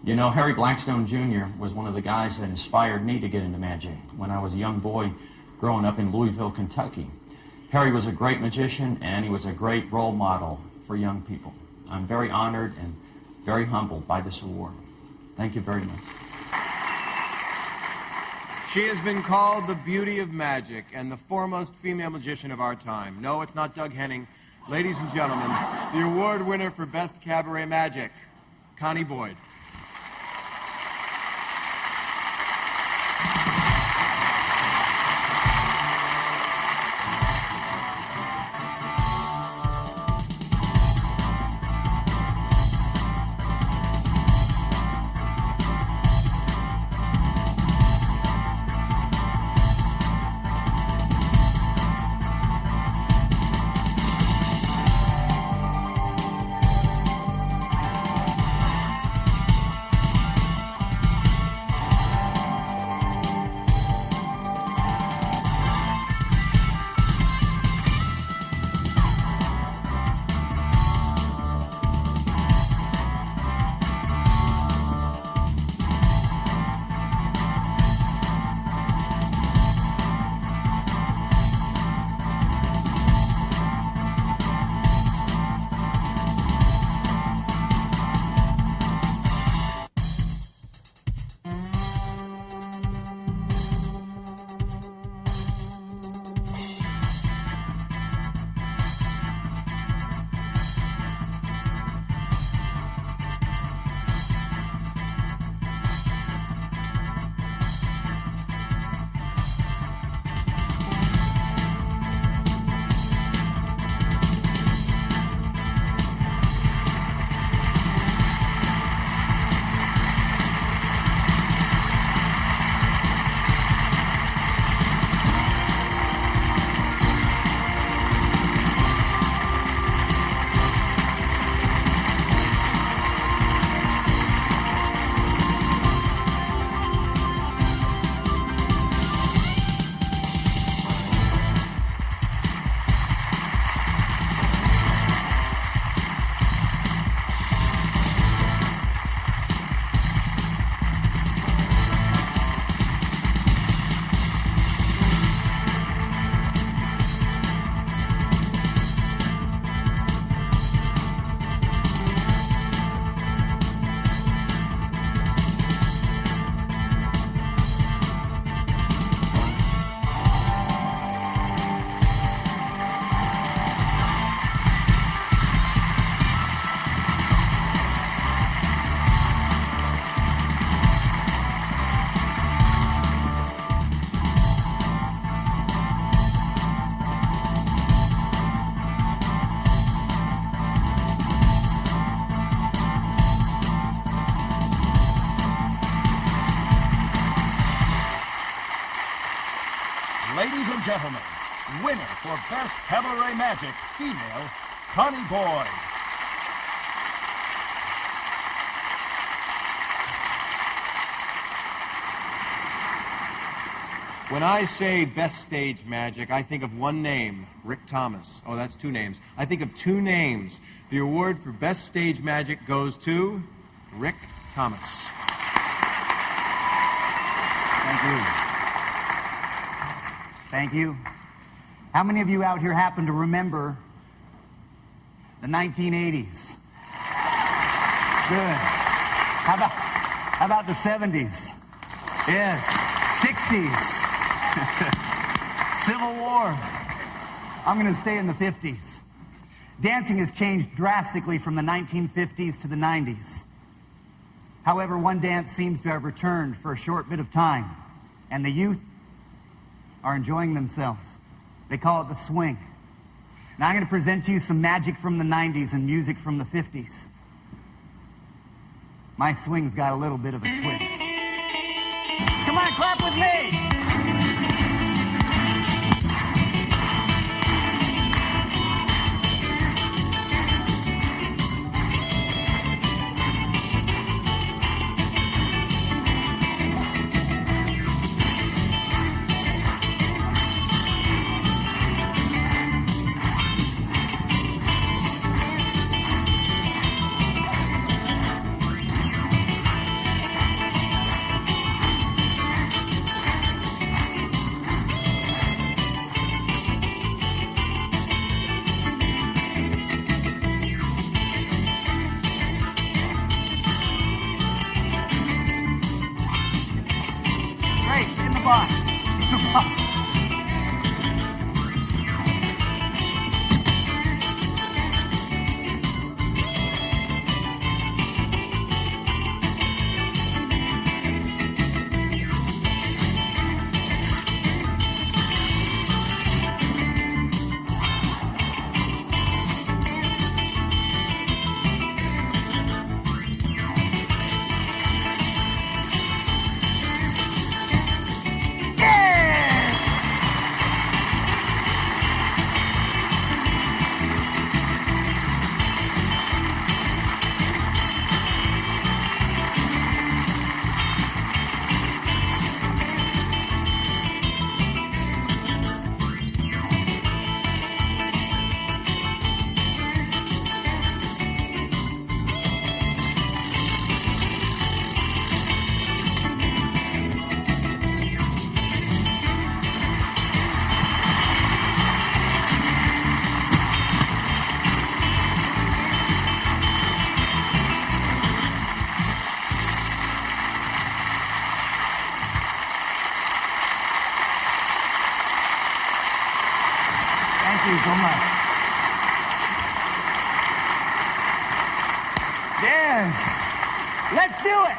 You know, Harry Blackstone Jr. was one of the guys that inspired me to get into magic when I was a young boy growing up in Louisville, Kentucky. Harry was a great magician, and he was a great role model for young people. I'm very honored and very humbled by this award. Thank you very much. She has been called the beauty of magic and the foremost female magician of our time. No, it's not Doug Henning. Ladies and gentlemen, the award winner for Best Cabaret Magic, Connie Boyd. Ladies and gentlemen, winner for Best Cabaret Magic, female, Connie Boyd. When I say Best Stage Magic, I think of one name, Rick Thomas. Oh, that's two names. I think of two names. The award for Best Stage Magic goes to Rick Thomas. Thank you. Thank you. How many of you out here happen to remember the 1980s? Good. How about the 70s? Yes. 60s. Civil War. I'm going to stay in the 50s. Dancing has changed drastically from the 1950s to the 90s. However, one dance seems to have returned for a short bit of time, and the youth are enjoying themselves. They call it the swing. Now I'm going to present to you some magic from the 90s and music from the 50s. My swing's got a little bit of a twist. Come on, clap with me! Goodbye. Goodbye. Thank you so much. Yes. Let's do it.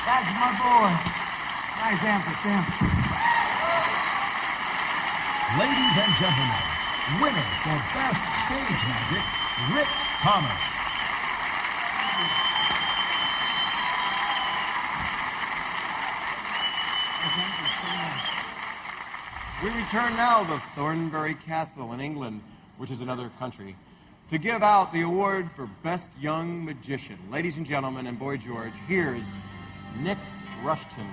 That's my boy. Nice ampersand. Ladies and gentlemen, winner for Best Stage Magic, Rick Thomas. We return now to Thornbury Castle in England, which is another country, to give out the award for Best Young Magician. Ladies and gentlemen, and Boy George, here's Nick Rushton.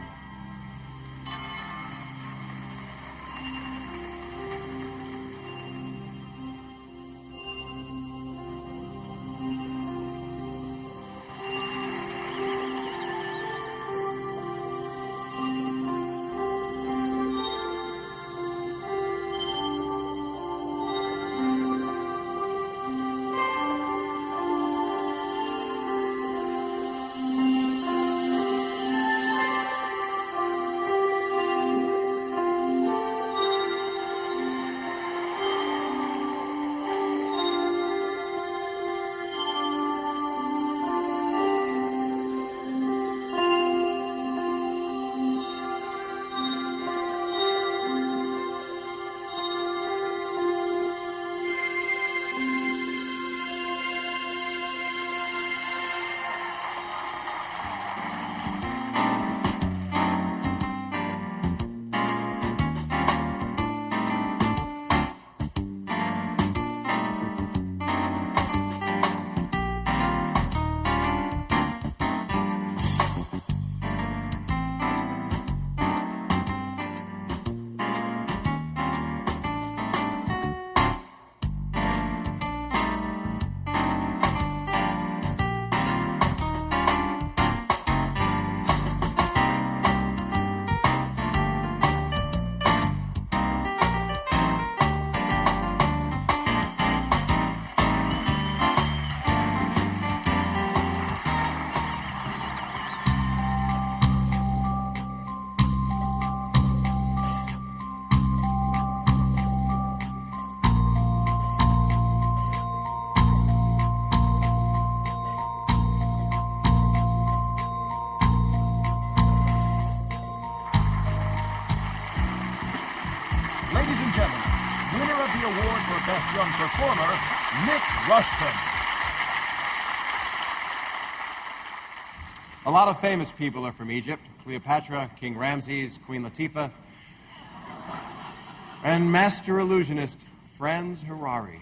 Best Young Performer, Nick Rushton. A lot of famous people are from Egypt. Cleopatra, King Ramses, Queen Latifah, and master illusionist Franz Harari.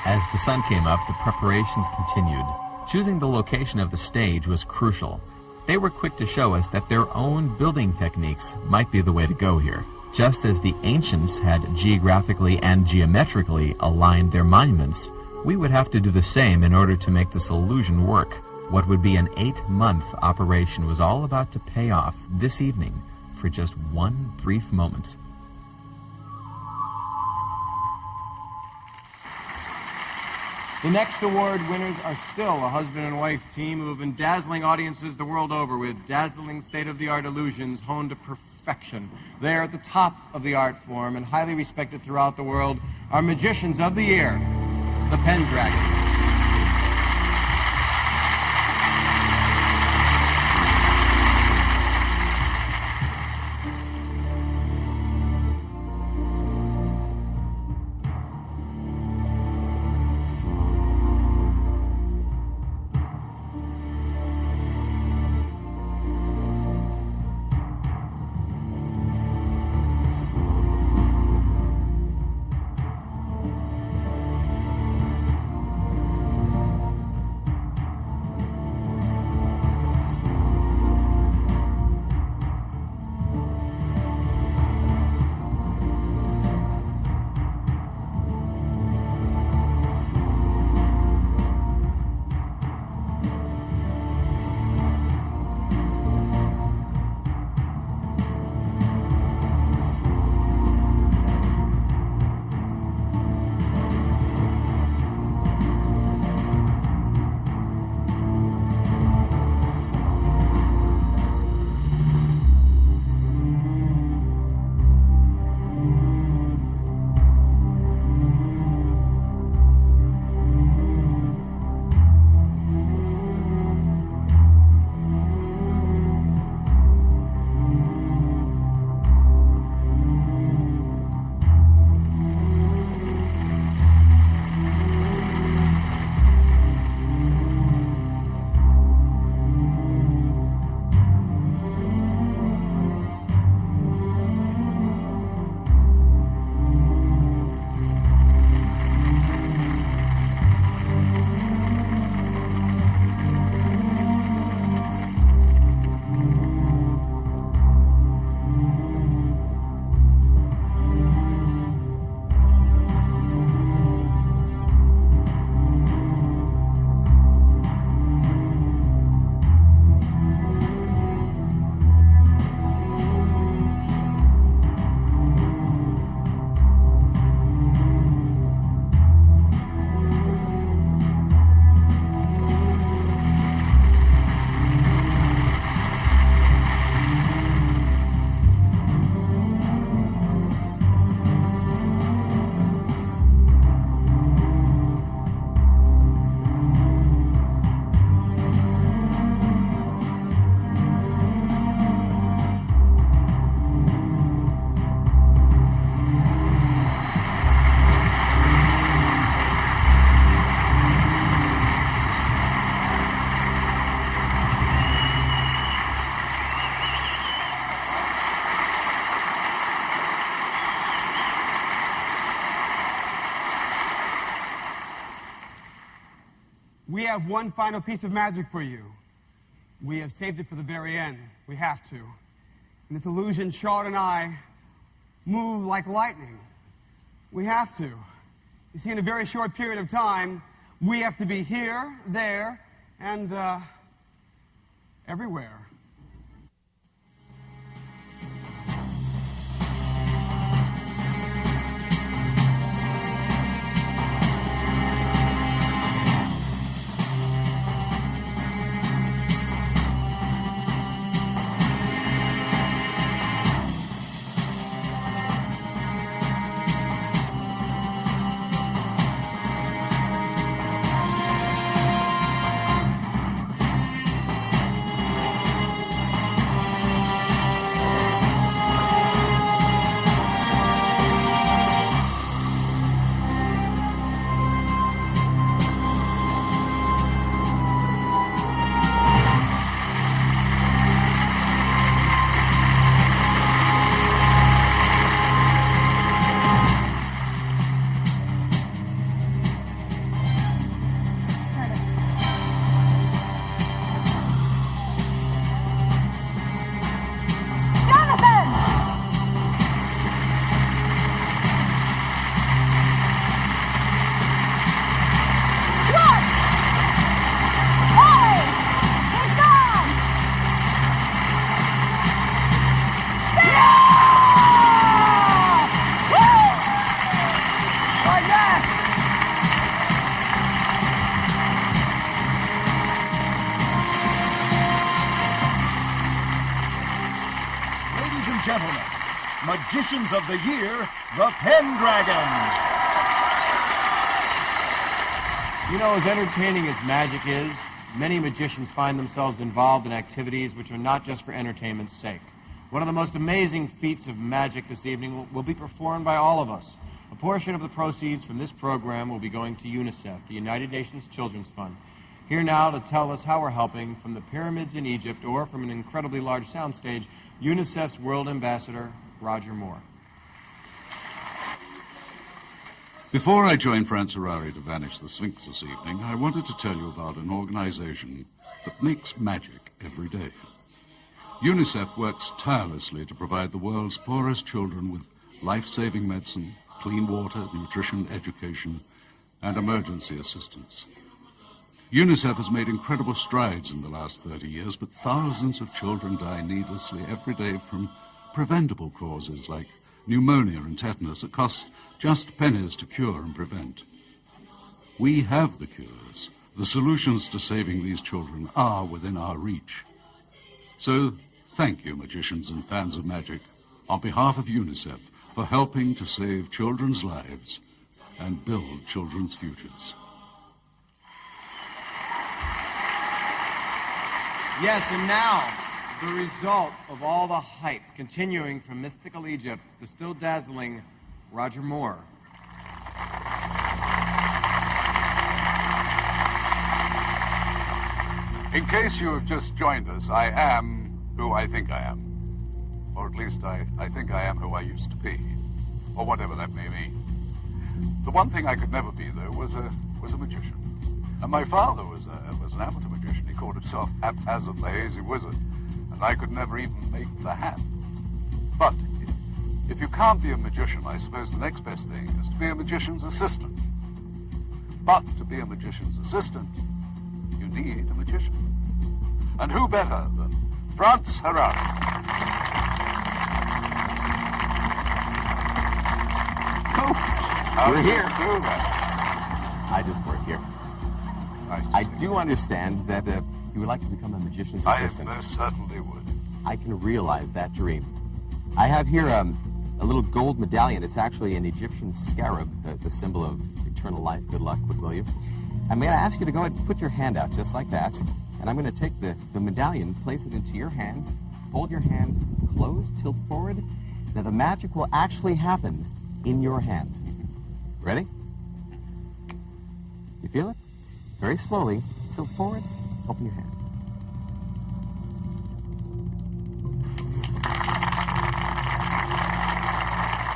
As the sun came up, the preparations continued. Choosing the location of the stage was crucial. They were quick to show us that their own building techniques might be the way to go here. Just as the ancients had geographically and geometrically aligned their monuments, we would have to do the same in order to make this illusion work. What would be an 8-month operation was all about to pay off this evening for just one brief moment. The next award winners are still a husband and wife team who have been dazzling audiences the world over with dazzling state-of-the-art illusions honed to perfection. They are at the top of the art form and highly respected throughout the world, are magicians of the year, the Pendragon. We have one final piece of magic for you. We have saved it for the very end. We have to. In this illusion, Charlotte and I move like lightning. We have to. You see, in a very short period of time, we have to be here, there, and everywhere. gentlemen, Magicians of the Year, the Pendragons. You know, as entertaining as magic is, many magicians find themselves involved in activities which are not just for entertainment's sake. One of the most amazing feats of magic this evening will be performed by all of us. A portion of the proceeds from this program will be going to UNICEF, the United Nations Children's Fund. Here now to tell us how we're helping, from the pyramids in Egypt or from an incredibly large soundstage, UNICEF's World Ambassador, Roger Moore. Before I joined Franz Harari to vanish the Sphinx this evening, I wanted to tell you about an organization that makes magic every day. UNICEF works tirelessly to provide the world's poorest children with life-saving medicine, clean water, nutrition, education, and emergency assistance. UNICEF has made incredible strides in the last 30 years, but thousands of children die needlessly every day from preventable causes like pneumonia and tetanus that cost just pennies to cure and prevent. We have the cures. The solutions to saving these children are within our reach. So, thank you, magicians and fans of magic, on behalf of UNICEF, for helping to save children's lives and build children's futures. Yes, and now, the result of all the hype continuing from mystical Egypt, the still dazzling Roger Moore. In case you have just joined us, I am who I think I am. Or at least I think I am who I used to be. Or whatever that may mean. The one thing I could never be, though, was a magician. And my father was an amateur magician. He called himself Haphazard the Hazy Wizard. And I could never even make the hat. But if you can't be a magician, I suppose the next best thing is to be a magician's assistant. But to be a magician's assistant, you need a magician. And who better than Franz Harari? We're here. Do that? I just work here. I do understand that you would like to become a magician's assistant. I most certainly would. I can realize that dream. I have here a little gold medallion. It's actually an Egyptian scarab, the symbol of eternal life. Good luck, will you? I'm going to ask you to go ahead and put your hand out just like that. And I'm going to take the medallion, place it into your hand, hold your hand closed, tilt forward. Now the magic will actually happen in your hand. Ready? You feel it? Very slowly, tilt forward, open your hand.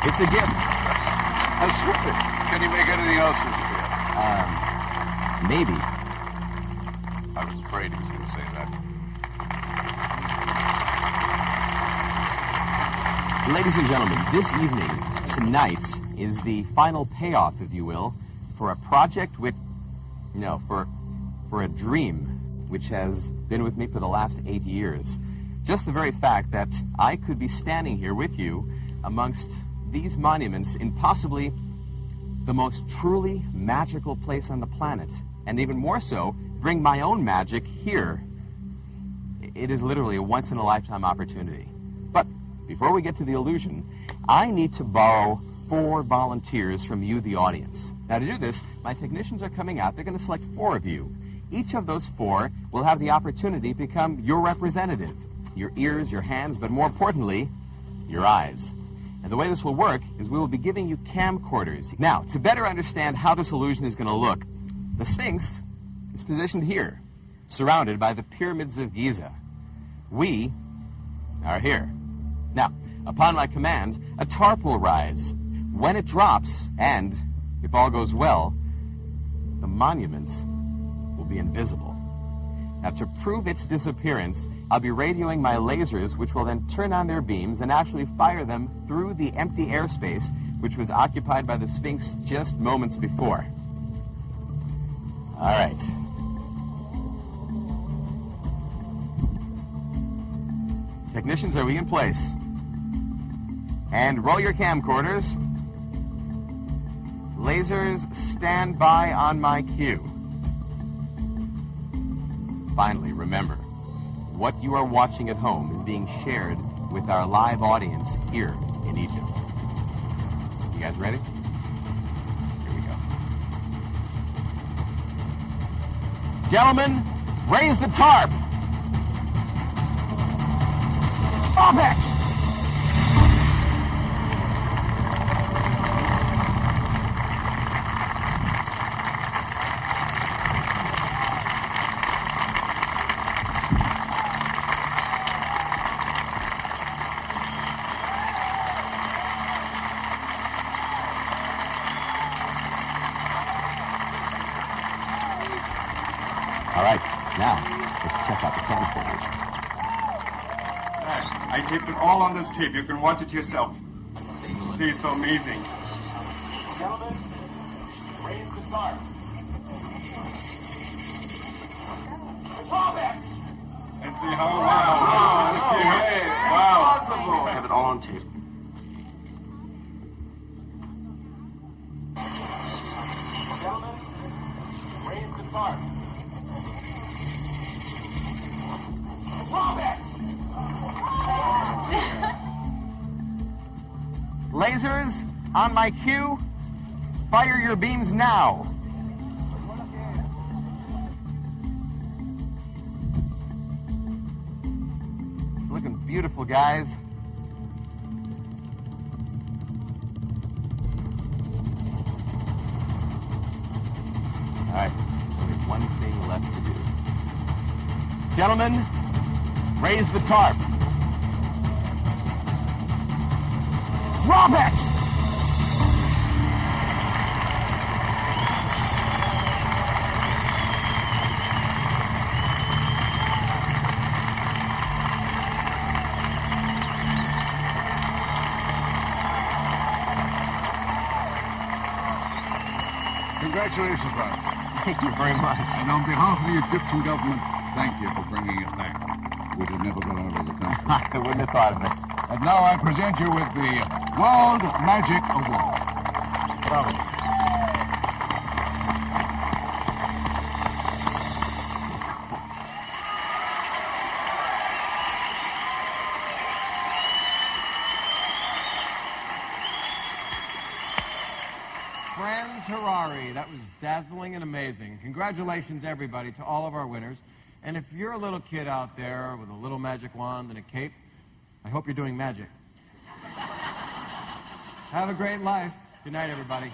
It's a gift. That's terrific. Can you make anything else disappear? Maybe. I was afraid he was going to say that. Ladies and gentlemen, this evening, tonight, is the final payoff, if you will, for a project for a dream which has been with me for the last 8 years. Just the very fact that I could be standing here with you amongst these monuments in possibly the most truly magical place on the planet, and even more so, bring my own magic here. It is literally a once-in-a-lifetime opportunity. But before we get to the illusion, I need to borrow 4 volunteers from you, the audience. Now, to do this, my technicians are coming out. They're going to select 4 of you. Each of those 4 will have the opportunity to become your representative. Your ears, your hands, but more importantly, your eyes. And the way this will work is we will be giving you camcorders. Now, to better understand how this illusion is going to look, the Sphinx is positioned here, surrounded by the pyramids of Giza. We are here. Now, upon my command, a tarp will rise. When it drops, and if all goes well, the monument will be invisible. Now, to prove its disappearance, I'll be radioing my lasers, which will then turn on their beams and actually fire them through the empty airspace, which was occupied by the Sphinx just moments before. All right. Technicians, are we in place? And roll your camcorders. Lasers, stand by on my cue. Finally, remember, what you are watching at home is being shared with our live audience here in Egypt. You guys ready? Here we go. Gentlemen, raise the tarp. Stop it! All right, now let's check out the camcorders. I taped it all on this tape. You can watch it yourself. See, it's so amazing. Gentlemen, raise the tarp. Stop it! And see how wow. Wow. I have it all on tape. Gentlemen, raise the tarp. Stop it! Lasers, on my cue, fire your beams now. It's looking beautiful, guys. All right, so we have one thing left to do. Gentlemen, raise the tarp. Drop it! Congratulations, Ralph. Thank you very much. And on behalf of the Egyptian government, thank you for bringing it back. We'd have never got out of the country. I wouldn't have thought of it. And now I present you with the World Magic Award. Bravo. Franz Harari, that was dazzling and amazing. Congratulations, everybody, to all of our winners. And if you're a little kid out there with a little magic wand and a cape, I hope you're doing magic. Have a great life. Good night, everybody.